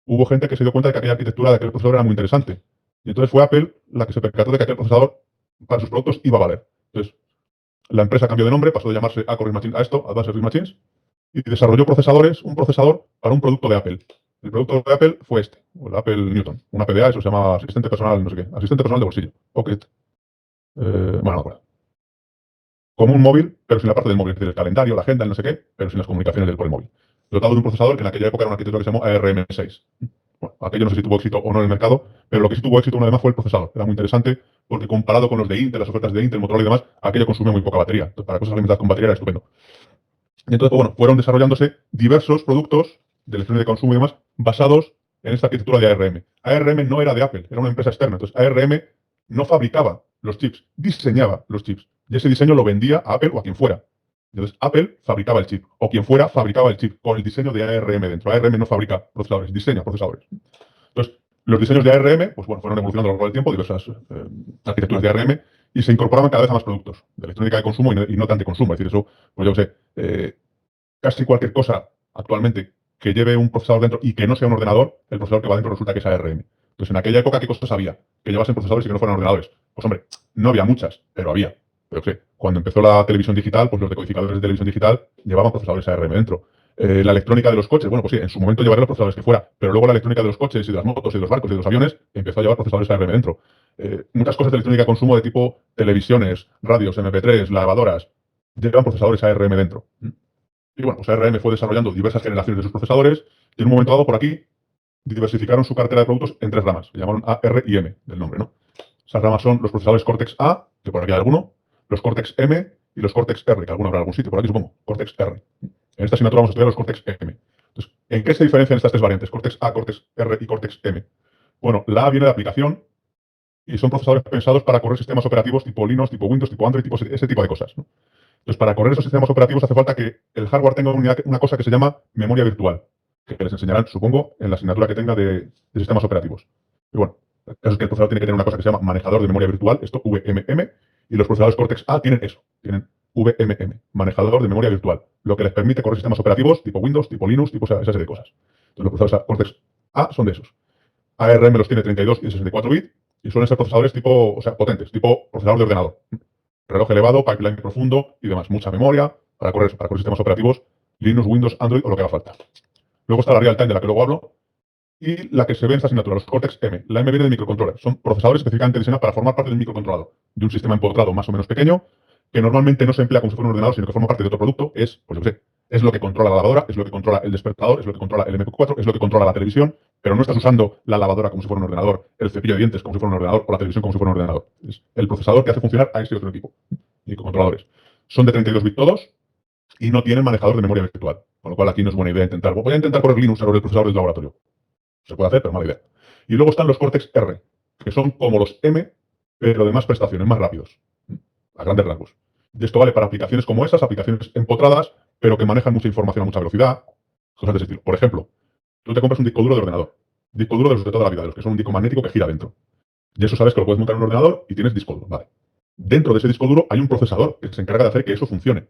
hubo gente que se dio cuenta de que aquella arquitectura de aquel procesador era muy interesante. Y entonces fue Apple la que se percató de que aquel procesador para sus productos iba a valer. Entonces, la empresa cambió de nombre, pasó de llamarse Acorn Machines a esto, Advanced RISC Machines, y desarrolló un procesador para un producto de Apple. El producto de Apple fue este, o el Apple Newton. Una PDA, eso se llama asistente personal, no sé qué, asistente personal de bolsillo, Pocket. Bueno, no me acuerdo. Como un móvil, pero sin la parte del móvil, es decir, el calendario, la agenda, el no sé qué, pero sin las comunicaciones del por el móvil. Dotado de un procesador que en aquella época era una arquitectura que se llamó ARM6. Bueno, aquello no sé si tuvo éxito o no en el mercado, pero lo que sí tuvo éxito una vez más fue el procesador. Era muy interesante porque comparado con los de Intel, las ofertas de Intel, Motorola y demás, aquello consumía muy poca batería. Entonces, para cosas alimentadas con batería era estupendo. Y entonces, pues bueno, fueron desarrollándose diversos productos de electrónica de consumo y demás basados en esta arquitectura de ARM. ARM no era de Apple, era una empresa externa. Entonces, ARM no fabricaba los chips, diseñaba los chips. Y ese diseño lo vendía a Apple o a quien fuera. Entonces, Apple fabricaba el chip, o quien fuera fabricaba el chip con el diseño de ARM dentro. ARM no fabrica procesadores, diseña procesadores. Entonces, los diseños de ARM, pues bueno, fueron evolucionando a lo largo del tiempo, diversas arquitecturas de ARM, y se incorporaban cada vez a más productos de electrónica de consumo y no tan de consumo. Es decir, eso, pues yo qué sé, casi cualquier cosa actualmente que lleve un procesador dentro y que no sea un ordenador, el procesador que va dentro resulta que es ARM. Entonces, en aquella época, ¿qué cosas había? Que llevasen procesadores y que no fueran ordenadores. Pues hombre, no había muchas, pero había. Pero sé, cuando empezó la televisión digital, pues los decodificadores de televisión digital llevaban procesadores ARM dentro. La electrónica de los coches, bueno, pues sí, en su momento llevaría los procesadores que fuera, pero luego la electrónica de los coches y de las motos y de los barcos y de los aviones empezó a llevar procesadores ARM dentro. Muchas cosas de electrónica de consumo de tipo televisiones, radios, MP3, lavadoras, llevan procesadores ARM dentro. Y bueno, pues ARM fue desarrollando diversas generaciones de sus procesadores y en un momento dado por aquí diversificaron su cartera de productos en tres ramas. Se llamaron A, R y M del nombre, ¿no? Esas ramas son los procesadores Cortex-A, que por aquí hay alguno, los Cortex-M y los Cortex-R, que alguno habrá en algún sitio, por aquí supongo, Cortex-R. En esta asignatura vamos a estudiar los Cortex-M. Entonces, ¿en qué se diferencian estas tres variantes? Cortex-A, Cortex-R y Cortex-M. Bueno, la A viene de aplicación y son procesadores pensados para correr sistemas operativos tipo Linux, tipo Windows, tipo Android, tipo ese tipo de cosas, ¿no? Entonces, para correr esos sistemas operativos hace falta que el hardware tenga una cosa que se llama memoria virtual, que les enseñarán, supongo, en la asignatura que tenga de sistemas operativos. Y bueno, es que el procesador tiene que tener una cosa que se llama manejador de memoria virtual, esto VMM, y los procesadores Cortex-A tienen eso, tienen VMM, manejador de memoria virtual, lo que les permite correr sistemas operativos tipo Windows, tipo Linux, tipo esa serie de cosas. Entonces, los procesadores Cortex-A son de esos. ARM los tiene 32 y 64 bits, y suelen ser procesadores tipo, o sea, potentes, tipo procesador de ordenador. Reloj elevado, pipeline profundo y demás. Mucha memoria para correr sistemas operativos, Linux, Windows, Android o lo que haga falta. Luego está la real time de la que luego hablo y la que se ve en esta asignatura, los Cortex-M. La M viene de microcontroller. Son procesadores específicamente diseñados para formar parte del microcontrolador, de un sistema empotrado más o menos pequeño, que normalmente no se emplea como si fuera un ordenador, sino que forma parte de otro producto. Es, pues yo qué sé, es lo que controla la lavadora, es lo que controla el despertador, es lo que controla el MP4, es lo que controla la televisión, pero no estás usando la lavadora como si fuera un ordenador, el cepillo de dientes como si fuera un ordenador o la televisión como si fuera un ordenador. Es el procesador que hace funcionar a ese otro equipo. Microcontroladores. Son de 32 bits todos y no tienen manejador de memoria virtual. Con lo cual aquí no es buena idea intentar. Voy a intentar correr Linux sobre el procesador del laboratorio. Se puede hacer, pero mala idea. Y luego están los Cortex-R, que son como los M, pero de más prestaciones, más rápidos. A grandes rasgos. Y esto vale para aplicaciones como esas, aplicaciones empotradas, pero que manejan mucha información a mucha velocidad, cosas de ese estilo. Por ejemplo, tú te compras un disco duro de ordenador. Disco duro de los de toda la vida, de los que son un disco magnético que gira dentro. Y eso sabes que lo puedes montar en un ordenador y tienes disco duro. Vale. Dentro de ese disco duro hay un procesador que se encarga de hacer que eso funcione.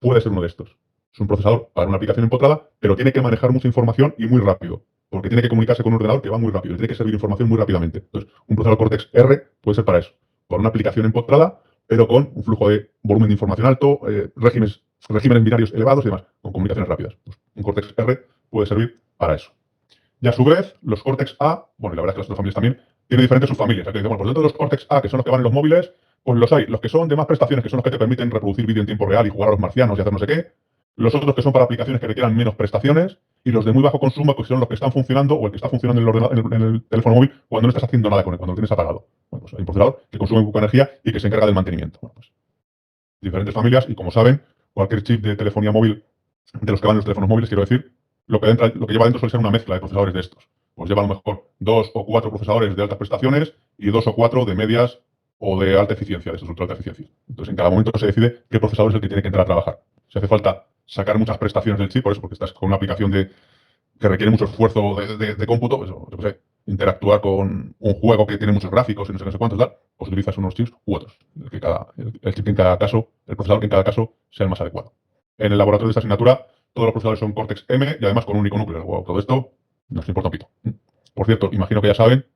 Puede ser uno de estos. Es un procesador para una aplicación empotrada, pero tiene que manejar mucha información y muy rápido. Porque tiene que comunicarse con un ordenador que va muy rápido. Tiene que servir información muy rápidamente. Entonces, un procesador Cortex-R puede ser para eso. Para una aplicación empotrada, pero con un flujo de volumen de información alto, regímenes binarios elevados y demás, con comunicaciones rápidas. Pues un Cortex-R puede servir para eso. Y a su vez, los Cortex-A, bueno, y la verdad es que las otras familias también, tienen diferentes subfamilias. Bueno, pues dentro de los Cortex-A, que son los que van en los móviles, pues los hay. Los que son de más prestaciones, que son los que te permiten reproducir vídeo en tiempo real y jugar a los marcianos y hacer no sé qué. Los otros que son para aplicaciones que requieran menos prestaciones. Y los de muy bajo consumo, que son los que están funcionando o el que está funcionando en el teléfono móvil cuando no estás haciendo nada con él, cuando lo tienes apagado. Bueno, pues hay un procesador que consume poca energía y que se encarga del mantenimiento. Bueno, pues diferentes familias y como saben, cualquier chip de telefonía móvil, de los que van en los teléfonos móviles, quiero decir, lo que lleva dentro suele ser una mezcla de procesadores de estos. Pues lleva a lo mejor 2 o 4 procesadores de altas prestaciones y 2 o 4 de medias o de alta eficiencia, de esos ultra alta eficiencia. Entonces, en cada momento se decide qué procesador es el que tiene que entrar a trabajar. Si hace falta sacar muchas prestaciones del chip, por eso, porque estás con una aplicación que requiere mucho esfuerzo de cómputo, pues, yo qué sé, interactuar con un juego que tiene muchos gráficos y no sé cuántos, tal, pues utilizas unos chips u otros. El chip que en cada caso, el procesador que en cada caso sea el más adecuado. En el laboratorio de esta asignatura, todos los procesadores son Cortex M y además con un único núcleo. Wow, todo esto nos importa un pito. Por cierto, imagino que ya saben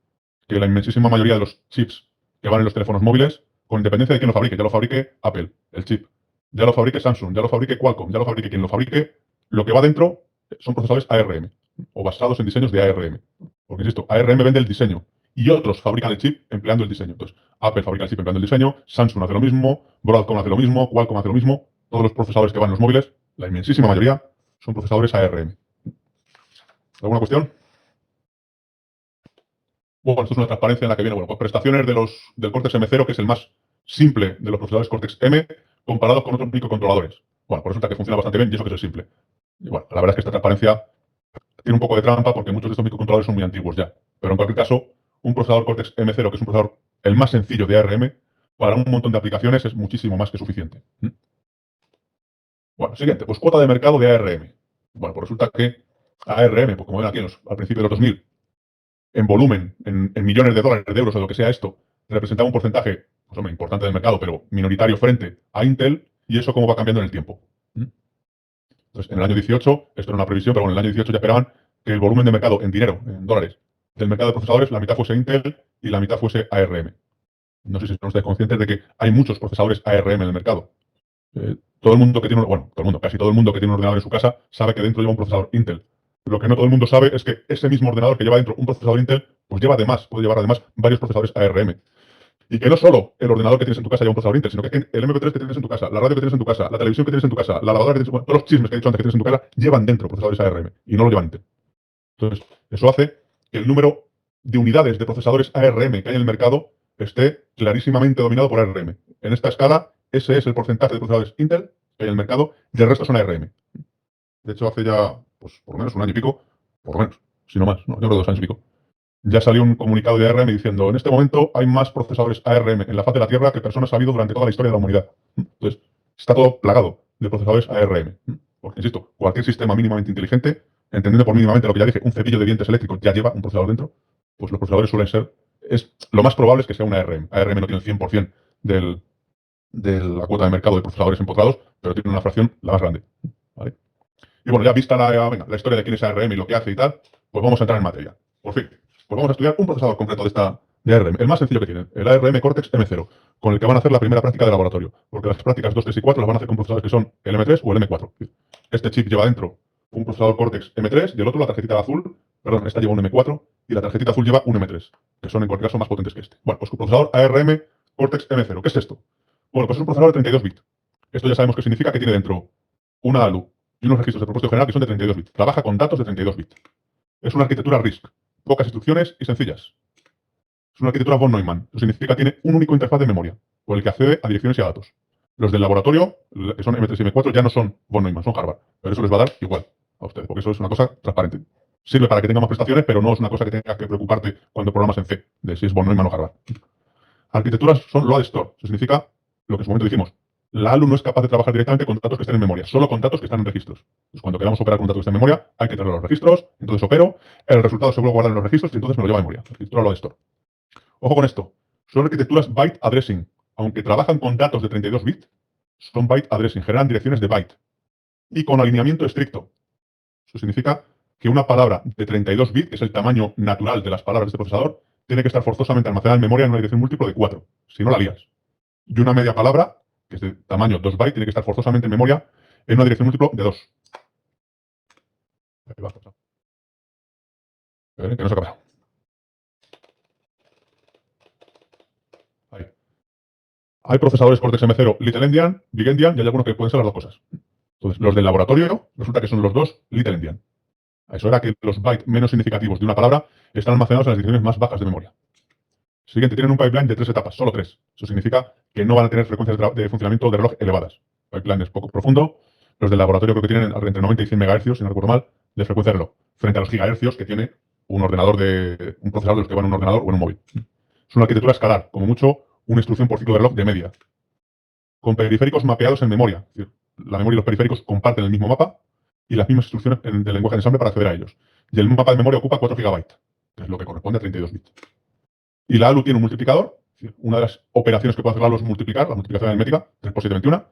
que la inmensísima mayoría de los chips que van en los teléfonos móviles, con independencia de quién lo fabrique, ya lo fabrique Apple, el chip, ya lo fabrique Samsung, ya lo fabrique Qualcomm, ya lo fabrique quien lo fabrique, lo que va dentro son procesadores ARM o basados en diseños de ARM. Porque, insisto, ARM vende el diseño y otros fabrican el chip empleando el diseño. Entonces, Apple fabrica el chip empleando el diseño, Samsung hace lo mismo, Broadcom hace lo mismo, Qualcomm hace lo mismo. Todos los procesadores que van en los móviles, la inmensísima mayoría, son procesadores ARM. ¿Alguna cuestión? Bueno, esto es una transparencia en la que viene, bueno, pues prestaciones del Cortex M0, que es el más simple de los procesadores Cortex M, comparados con otros microcontroladores. Bueno, pues resulta que funciona bastante bien y eso que es el simple. Y bueno, la verdad es que esta transparencia tiene un poco de trampa porque muchos de estos microcontroladores son muy antiguos ya. Pero en cualquier caso, un procesador Cortex M0, que es un procesador el más sencillo de ARM, para un montón de aplicaciones es muchísimo más que suficiente. Bueno, siguiente, pues cuota de mercado de ARM. Bueno, pues resulta que ARM, pues como ven aquí al principio de los 2000, en volumen, en millones de dólares, de euros o lo que sea esto, representaba un porcentaje, pues hombre, importante del mercado, pero minoritario frente a Intel, y eso cómo va cambiando en el tiempo. Entonces, en el año 18, esto era una previsión, pero bueno, en el año 18 ya esperaban que el volumen de mercado en dinero, en dólares, del mercado de procesadores, la mitad fuese Intel y la mitad fuese ARM. No sé si son ustedes conscientes de que hay muchos procesadores ARM en el mercado. Todo el mundo que tiene, bueno, todo el mundo, casi todo el mundo que tiene un ordenador en su casa sabe que dentro lleva un procesador Intel. Lo que no todo el mundo sabe es que ese mismo ordenador que lleva dentro un procesador Intel, pues lleva además, puede llevar además varios procesadores ARM. Y que no solo el ordenador que tienes en tu casa lleva un procesador Intel, sino que el MP3 que tienes en tu casa, la radio que tienes en tu casa, la televisión que tienes en tu casa, la lavadora que tienes, bueno, todos los chismes que he dicho antes que tienes en tu casa llevan dentro procesadores ARM y no lo llevan Intel. Entonces, eso hace que el número de unidades de procesadores ARM que hay en el mercado esté clarísimamente dominado por ARM. En esta escala, ese es el porcentaje de procesadores Intel que hay en el mercado y el resto son ARM. De hecho, hace ya, pues, por lo menos un año y pico, por lo menos, si no más, no, yo creo 2 años y pico, ya salió un comunicado de ARM diciendo, en este momento hay más procesadores ARM en la faz de la Tierra que personas ha habido durante toda la historia de la humanidad. Entonces, está todo plagado de procesadores ARM. Porque, insisto, cualquier sistema mínimamente inteligente, entendiendo por mínimamente lo que ya dije, un cepillo de dientes eléctrico ya lleva un procesador dentro, pues los procesadores suelen ser, lo más probable es que sea un ARM. ARM no tiene el 100% de la cuota de mercado de procesadores empotrados, pero tiene una fracción la más grande. ¿Vale? Y bueno, ya vista la historia de quién es ARM y lo que hace y tal, pues vamos a entrar en materia. Por fin, pues vamos a estudiar un procesador concreto de ARM, el más sencillo que tienen, el ARM Cortex M0, con el que van a hacer la primera práctica de laboratorio, porque las prácticas 2, 3 y 4 las van a hacer con procesadores que son el M3 o el M4. Este chip lleva dentro un procesador Cortex M3 y el otro, la tarjetita azul, perdón, esta lleva un M4 y la tarjetita azul lleva un M3, que son en cualquier caso más potentes que este. Bueno, pues procesador ARM Cortex M0, ¿qué es esto? Bueno, pues es un procesador de 32 bits. Esto ya sabemos que significa que tiene dentro una ALU y unos registros de propósito general que son de 32 bits. Trabaja con datos de 32 bits. Es una arquitectura RISC, pocas instrucciones y sencillas. Es una arquitectura von Neumann. Eso significa que tiene un único interfaz de memoria, por el que accede a direcciones y a datos. Los del laboratorio, que son M3 y M4, ya no son von Neumann, son Harvard. Pero eso les va a dar igual a ustedes, porque eso es una cosa transparente. Sirve para que tenga más prestaciones, pero no es una cosa que tengas que preocuparte cuando programas en C, de si es von Neumann o Harvard. Arquitecturas son load store. Eso significa lo que en su momento dijimos. La ALU no es capaz de trabajar directamente con datos que estén en memoria, solo con datos que están en registros. Entonces, cuando queramos operar con un dato que está en memoria, hay que tener los registros, entonces opero, el resultado se vuelve a guardar en los registros y entonces me lo lleva a memoria. Arquitectura load store. Ojo con esto. Son arquitecturas byte addressing. Aunque trabajan con datos de 32 bits, son byte addressing, generan direcciones de byte. Y con alineamiento estricto. Eso significa que una palabra de 32 bits, que es el tamaño natural de las palabras de este procesador, tiene que estar forzosamente almacenada en memoria en una dirección múltiplo de 4. Si no, la lías. Y una media palabra, que es de tamaño 2 bytes, tiene que estar forzosamente en memoria en una dirección múltiplo de 2. Que no se ha pasado. Ahí. Hay procesadores Cortex M0 Little Endian, Big Endian y hay algunos que pueden ser las dos cosas. Entonces, los del laboratorio resulta que son los dos Little Endian. Eso era que los bytes menos significativos de una palabra están almacenados en las direcciones más bajas de memoria. Siguiente, tienen un pipeline de 3 etapas, solo 3. Eso significa que no van a tener frecuencias de funcionamiento de reloj elevadas. El pipeline es poco profundo. Los del laboratorio creo que tienen entre 90 y 100 MHz, si no recuerdo mal, de frecuencia de reloj, frente a los gigahercios que tiene un procesador de los que van en un ordenador o en un móvil. Es una arquitectura escalar, como mucho, una instrucción por ciclo de reloj de media. Con periféricos mapeados en memoria. Es decir, la memoria y los periféricos comparten el mismo mapa y las mismas instrucciones del lenguaje de ensamble para acceder a ellos. Y el mapa de memoria ocupa 4 GB. que es lo que corresponde a 32 bits. Y la ALU tiene un multiplicador, una de las operaciones que puede hacer la ALU es multiplicar, la multiplicación aritmética, 3 por 7, 21,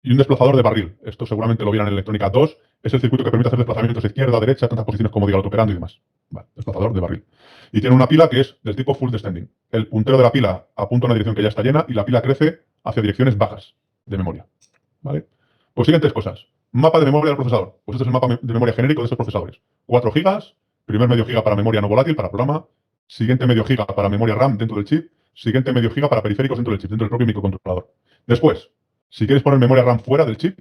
y un desplazador de barril. Esto seguramente lo vieron en electrónica 2, es el circuito que permite hacer desplazamientos de izquierda a derecha, tantas posiciones como diga el autooperando y demás. Vale, desplazador de barril. Y tiene una pila que es del tipo full descending. El puntero de la pila apunta a una dirección que ya está llena y la pila crece hacia direcciones bajas de memoria. ¿Vale? Pues siguientes cosas. Mapa de memoria del procesador. Pues este es el mapa de memoria genérico de estos procesadores. 4 gigas, primer medio giga para memoria no volátil, para programa, siguiente medio giga para memoria RAM dentro del chip, siguiente medio giga para periféricos dentro del chip, dentro del propio microcontrolador. Después, si quieres poner memoria RAM fuera del chip,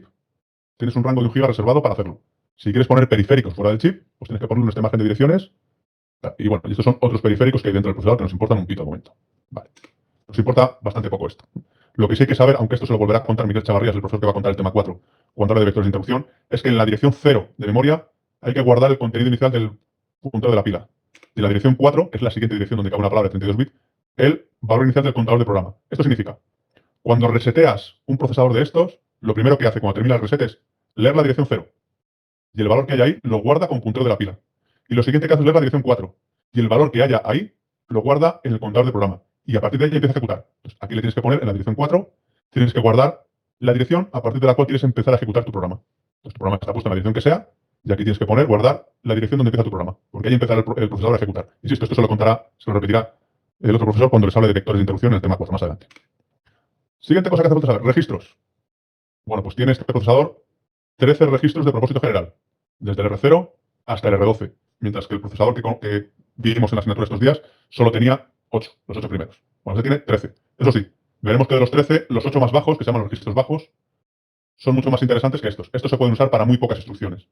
tienes un rango de 1 giga reservado para hacerlo. Si quieres poner periféricos fuera del chip, pues tienes que ponerlo en este margen de direcciones. Y bueno, y estos son otros periféricos que hay dentro del procesador que nos importan un pito al momento. Vale. Nos importa bastante poco esto. Lo que sí hay que saber, aunque esto se lo volverá a contar Miguel Chavarrías, el profesor que va a contar el tema 4, cuando habla de vectores de interrupción, es que en la dirección 0 de memoria hay que guardar el contenido inicial del puntero de la pila. Y la dirección 4, que es la siguiente dirección donde cabe una palabra de 32 bits, el valor inicial del contador de programa. Esto significa, cuando reseteas un procesador de estos, lo primero que hace cuando termina el reset es leer la dirección 0. Y el valor que hay ahí lo guarda con puntero de la pila. Y lo siguiente que hace es leer la dirección 4. Y el valor que haya ahí lo guarda en el contador de programa. Y a partir de ahí empieza a ejecutar. Entonces, aquí le tienes que poner en la dirección 4, tienes que guardar la dirección a partir de la cual quieres empezar a ejecutar tu programa. Entonces, tu programa está puesto en la dirección que sea, y aquí tienes que poner, guardar la dirección donde empieza tu programa. Porque ahí empezará el procesador a ejecutar. Insisto, esto se lo contará, se lo repetirá el otro profesor cuando les hable de vectores de interrupción en el tema 4 más adelante. Siguiente cosa que hace falta saber, registros. Bueno, pues tiene este procesador 13 registros de propósito general, desde el R0 hasta el R12, mientras que el procesador que vimos en la asignatura estos días solo tenía 8, los 8 primeros. Bueno, este tiene 13. Eso sí, veremos que de los 13, los 8 más bajos, que se llaman los registros bajos, son mucho más interesantes que estos. Estos se pueden usar para muy pocas instrucciones.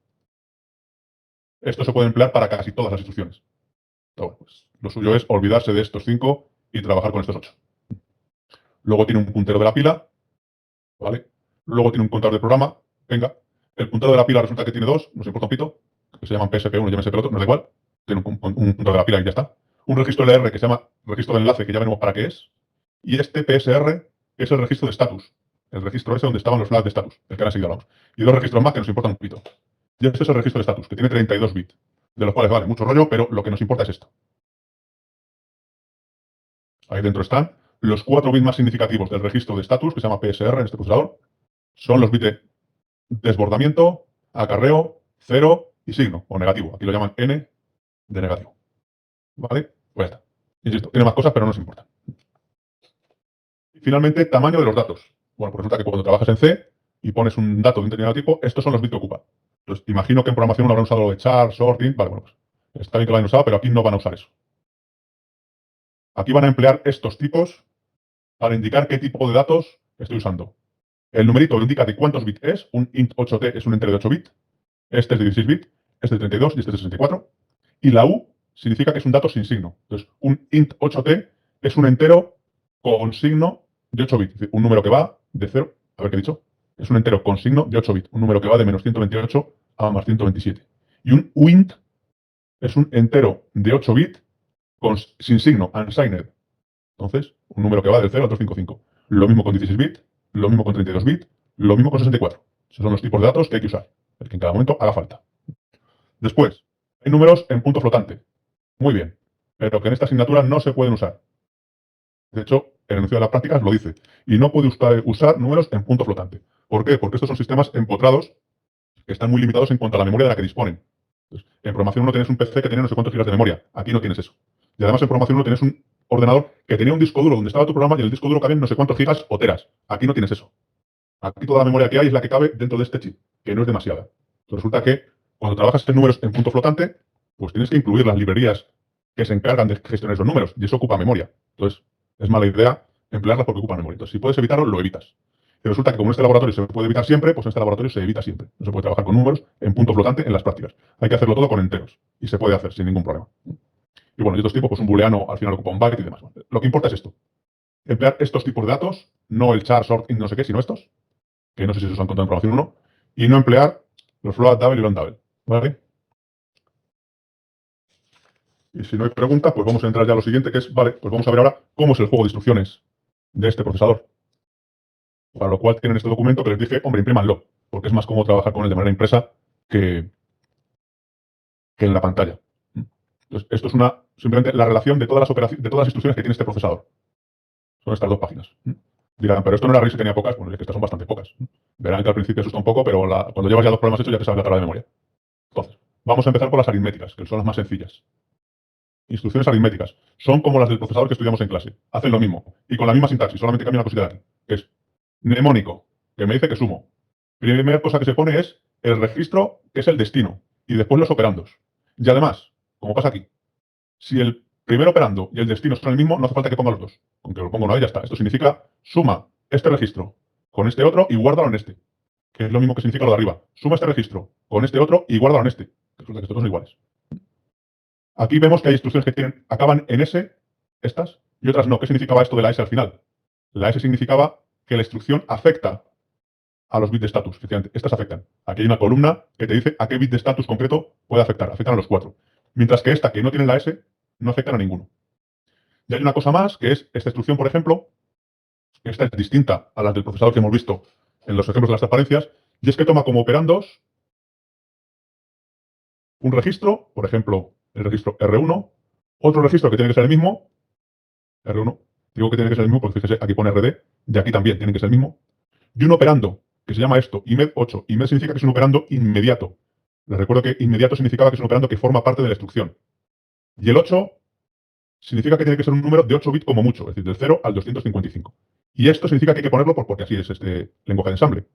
Estos se pueden emplear para casi todas las instrucciones. Pero bueno, pues, lo suyo es olvidarse de estos 5 y trabajar con estos 8. Luego tiene un puntero de la pila, ¿vale? Luego tiene un contador de programa, venga. El puntero de la pila resulta que tiene 2, nos importa un pito, que se llaman PSP1 y MSP2, no da igual. Tiene un puntero de la pila y ya está. Un registro LR que se llama registro de enlace, que ya veremos para qué es. Y este PSR es el registro de estatus. El registro ese donde estaban los flags de estatus, del que ahora enseguida hablamos. Y dos registros más que nos importan un pito. Y este es el registro de estatus, que tiene 32 bits, de los cuales vale mucho rollo, pero lo que nos importa es esto. Ahí dentro están los 4 bits más significativos del registro de estatus, que se llama PSR en este procesador. Son los bits de desbordamiento, acarreo, 0 y signo, o negativo. Aquí lo llaman N de negativo. ¿Vale? Pues ya está. Insisto, tiene más cosas, pero no nos importa. Y finalmente, tamaño de los datos. Bueno, pues resulta que cuando trabajas en C y pones un dato de un determinado tipo, estos son los bits que ocupa. Entonces, imagino que en programación no habrán usado lo de char, sorting. Vale, bueno, pues está bien que lo hayan usado, pero aquí no van a usar eso. Aquí van a emplear estos tipos para indicar qué tipo de datos estoy usando. El numerito indica de cuántos bits es. Un int 8t es un entero de 8 bits. Este es de 16 bits. Este es de 32 y este es de 64. Y la U significa que es un dato sin signo. Entonces, un int 8t es un entero con signo de 8 bits. Es decir, un número que va de 0, a ver qué he dicho, es un entero con signo de 8 bits. Un número que va de menos 128 a más 127. Y un uint es un entero de 8 bits sin signo, unsigned. Entonces, un número que va del 0 al 255. Lo mismo con 16 bits, lo mismo con 32 bits, lo mismo con 64. Esos son los tipos de datos que hay que usar, el que en cada momento haga falta. Después, hay números en punto flotante. Muy bien, pero que en esta asignatura no se pueden usar. De hecho, el enunciado de las prácticas lo dice. Y no puede usar números en punto flotante. ¿Por qué? Porque estos son sistemas empotrados que están muy limitados en cuanto a la memoria de la que disponen. Entonces, en programación 1 tienes un PC que tiene no sé cuántos gigas de memoria. Aquí no tienes eso. Y además en programación 1 tienes un ordenador que tenía un disco duro donde estaba tu programa y en el disco duro cabían no sé cuántos gigas o teras. Aquí no tienes eso. Aquí toda la memoria que hay es la que cabe dentro de este chip, que no es demasiada. Entonces resulta que cuando trabajas en números en punto flotante, pues tienes que incluir las librerías que se encargan de gestionar esos números y eso ocupa memoria. Entonces es mala idea emplearlas porque ocupan memoria. Entonces si puedes evitarlo, lo evitas. Y resulta que como en este laboratorio se puede evitar siempre, pues en este laboratorio se evita siempre. No se puede trabajar con números en punto flotante en las prácticas. Hay que hacerlo todo con enteros y se puede hacer sin ningún problema. Y bueno, y otros tipos, pues un booleano al final ocupa un byte y demás. Lo que importa es esto. Emplear estos tipos de datos, no el char, sort, int, no sé qué, sino estos, que no sé si se os han contado en programación 1, y no emplear los float double y long double. ¿Vale? Y si no hay preguntas, pues vamos a entrar ya a lo siguiente, que es, vale, pues vamos a ver ahora cómo es el juego de instrucciones de este procesador. Para lo cual tienen este documento que les dije, hombre, imprímanlo, porque es más cómodo trabajar con él de manera impresa que en la pantalla. Entonces, esto es una simplemente la relación de todas las operaciones, de todas las instrucciones que tiene este procesador. Son estas dos páginas. Dirán, pero esto no era RISC que tenía pocas. Bueno, es que estas son bastante pocas. Verán que al principio asusta un poco, pero cuando llevas ya dos problemas hechos ya te sabes la tabla de memoria. Entonces, vamos a empezar por las aritméticas, que son las más sencillas. Instrucciones aritméticas. Son como las del procesador que estudiamos en clase. Hacen lo mismo. Y con la misma sintaxis, solamente cambia una cosita de aquí. Que es mnemónico, que me dice que sumo. Primera cosa que se pone es el registro, que es el destino. Y después los operandos. Y además, como pasa aquí, si el primer operando y el destino son el mismo, no hace falta que ponga los dos. Aunque lo ponga una vez, ya está. Esto significa suma este registro con este otro y guárdalo en este. Que es lo mismo que significa lo de arriba. Suma este registro con este otro y guárdalo en este. Que resulta que estos son iguales. Aquí vemos que hay instrucciones que acaban en S, estas, y otras no. ¿Qué significaba esto de la S al final? La S significaba que la instrucción afecta a los bits de estatus. Efectivamente, estas afectan. Aquí hay una columna que te dice a qué bit de estatus concreto puede afectar. Afectan a los 4. Mientras que esta, que no tiene la S, no afectan a ninguno. Y hay una cosa más, que es esta instrucción, por ejemplo, esta es distinta a las del procesador que hemos visto en los ejemplos de las transparencias, y es que toma como operandos un registro, por ejemplo, el registro R1, otro registro que tiene que ser el mismo, R1, digo que tiene que ser el mismo porque fíjese, aquí pone RD, y aquí también tiene que ser el mismo, y un operando que se llama esto, IMED8. IMED significa que es un operando inmediato. Les recuerdo que inmediato significaba que es un operando que forma parte de la instrucción. Y el 8 significa que tiene que ser un número de 8 bits como mucho, es decir, del 0 al 255. Y esto significa que hay que ponerlo porque así es este lenguaje de ensamble.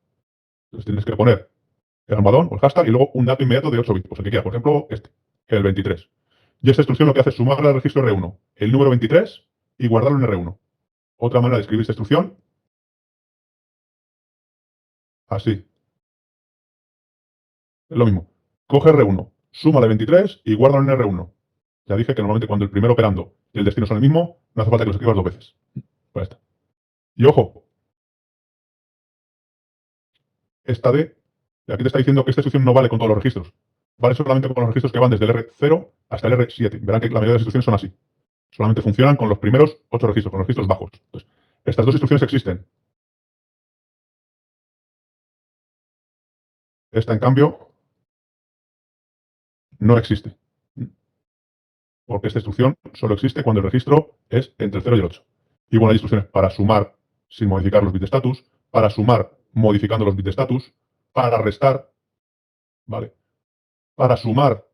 Entonces tienes que poner el almohadón o el hashtag y luego un dato inmediato de 8 bits, pues el que quieras, por ejemplo, este, el 23. Y esta instrucción lo que hace es sumarle al registro R1 el número 23 y guardarlo en R1. Otra manera de escribir esta instrucción, así. Es lo mismo. Coge R1, súmale 23 y guárdalo en R1. Ya dije que normalmente cuando el primer operando y el destino son el mismo, no hace falta que los escribas dos veces. Pues ya está. Y ojo, esta D, aquí te está diciendo que esta instrucción no vale con todos los registros. Vale solamente con los registros que van desde el R0 hasta el R7. Verán que la mayoría de las instrucciones son así. Solamente funcionan con los primeros 8 registros, con los registros bajos. Entonces, estas dos instrucciones existen. Esta, en cambio, no existe. Porque esta instrucción solo existe cuando el registro es entre el 0 y el 8. Y bueno, hay instrucciones para sumar sin modificar los bits de status, para sumar modificando los bits de status, para restar, ¿vale? Para sumar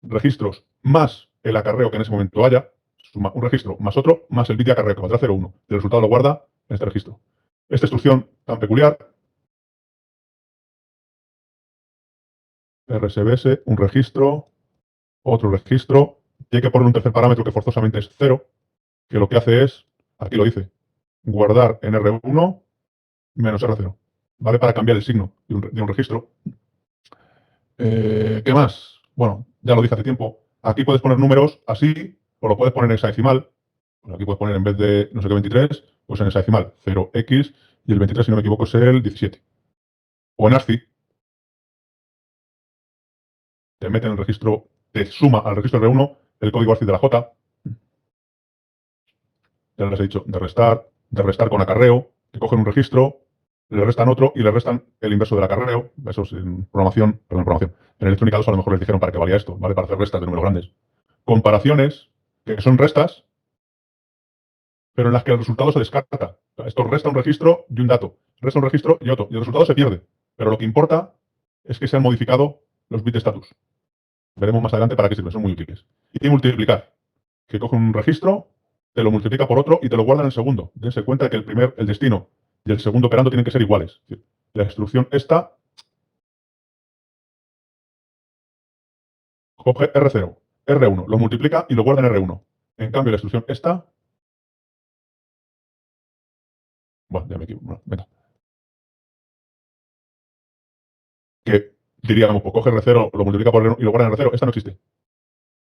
registros más el acarreo que en ese momento haya, suma un registro más otro, más el bit de acarreo que valdrá 0, 1. El resultado lo guarda en este registro. Esta instrucción tan peculiar, RSBS, un registro, otro registro, y hay que poner un tercer parámetro que forzosamente es 0, que lo que hace es, aquí lo dice, guardar en R1 menos R0. ¿Vale? Para cambiar el signo de un registro. ¿Qué más? Bueno, ya lo dije hace tiempo. Aquí puedes poner números así, o lo puedes poner en hexadecimal. Pues aquí puedes poner en vez de no sé qué 23, pues en hexadecimal 0x y el 23, si no me equivoco, es el 17. O en ASCII, te mete en el registro, te suma al registro R1 el código ASCII de la J. Ya les he dicho, de restar con acarreo, que cogen un registro, le restan otro y le restan el inverso del acarreo. Eso es en programación, perdón, en programación. En electrónica 2 a lo mejor les dijeron para qué valía esto, ¿vale? Para hacer restas de números grandes. Comparaciones, que son restas, pero en las que el resultado se descarta. Esto resta un registro y un dato. Resta un registro y otro. Y el resultado se pierde. Pero lo que importa es que se han modificado los bits de status. Veremos más adelante para qué sirven, son muy útiles. Y multiplicar, que coge un registro, te lo multiplica por otro y te lo guarda en el segundo. Dense cuenta de que el destino y el segundo operando tienen que ser iguales. Es decir, la instrucción esta coge R0, R1, lo multiplica y lo guarda en R1. En cambio, la instrucción esta, bueno, ya me equivoco, bueno, venga, que diríamos, pues coge R0, lo multiplica por R1 y lo guarda en R0. Esta no existe.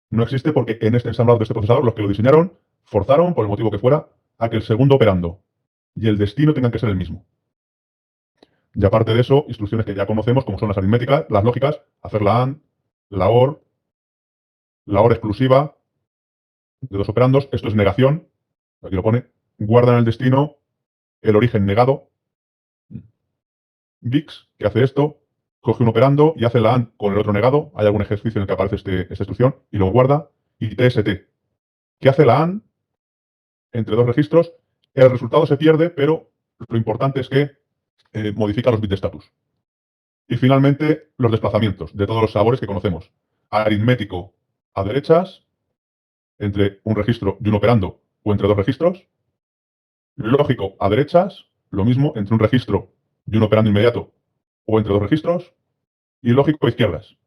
No existe porque en este ensamblado de este procesador, los que lo diseñaron, forzaron, por el motivo que fuera, a que el segundo operando y el destino tengan que ser el mismo. Y aparte de eso, instrucciones que ya conocemos, como son las aritméticas, las lógicas, hacer la AND, la OR, la OR exclusiva de dos operandos. Esto es negación, aquí lo pone, guarda en el destino el origen negado. VIX, que hace esto, coge un operando y hace la AND con el otro negado. Hay algún ejercicio en el que aparece esta instrucción y lo guarda. Y TST, ¿Qué hace la AND entre dos registros? El resultado se pierde, pero lo importante es que modifica los bits de estatus. Y finalmente, los desplazamientos de todos los sabores que conocemos. Aritmético a derechas, entre un registro y un operando, o entre dos registros. Lógico a derechas, lo mismo entre un registro y un operando inmediato, o entre dos registros. Y lógico a izquierdas,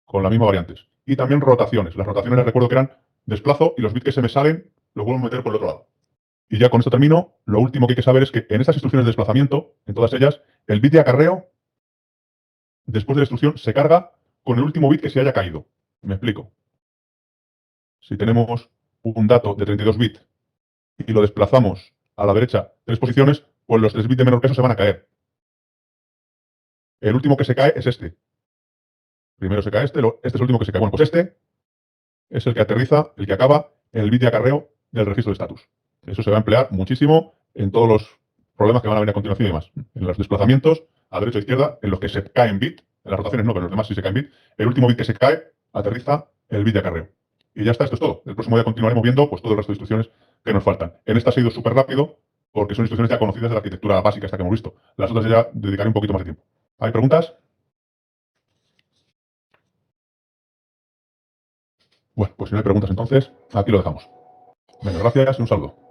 con las mismas variantes. Y también rotaciones. Las rotaciones les recuerdo que eran desplazo y los bits que se me salen los vuelvo a meter por el otro lado. Y ya con esto termino. Lo último que hay que saber es que en estas instrucciones de desplazamiento, en todas ellas, el bit de acarreo, después de la instrucción, se carga con el último bit que se haya caído. Me explico. Si tenemos un dato de 32 bits y lo desplazamos a la derecha 3 posiciones, pues los 3 bits de menor peso se van a caer. El último que se cae es este. Primero se cae este es el último que se cae. Bueno, pues este es el que aterriza, el que acaba en el bit de acarreo del registro de estatus. Eso se va a emplear muchísimo en todos los problemas que van a venir a continuación y demás. En los desplazamientos, a derecha e izquierda, en los que se caen bit, en las rotaciones no, pero en los demás sí se caen bit, el último bit que se cae aterriza el bit de acarreo. Y ya está, esto es todo. El próximo día continuaremos viendo pues, todo el resto de instrucciones que nos faltan. En esta ha sido súper rápido porque son instrucciones ya conocidas de la arquitectura básica esta que hemos visto. Las otras ya dedicaré un poquito más de tiempo. ¿Hay preguntas? Bueno, pues si no hay preguntas entonces, aquí lo dejamos. Venga, gracias y un saludo.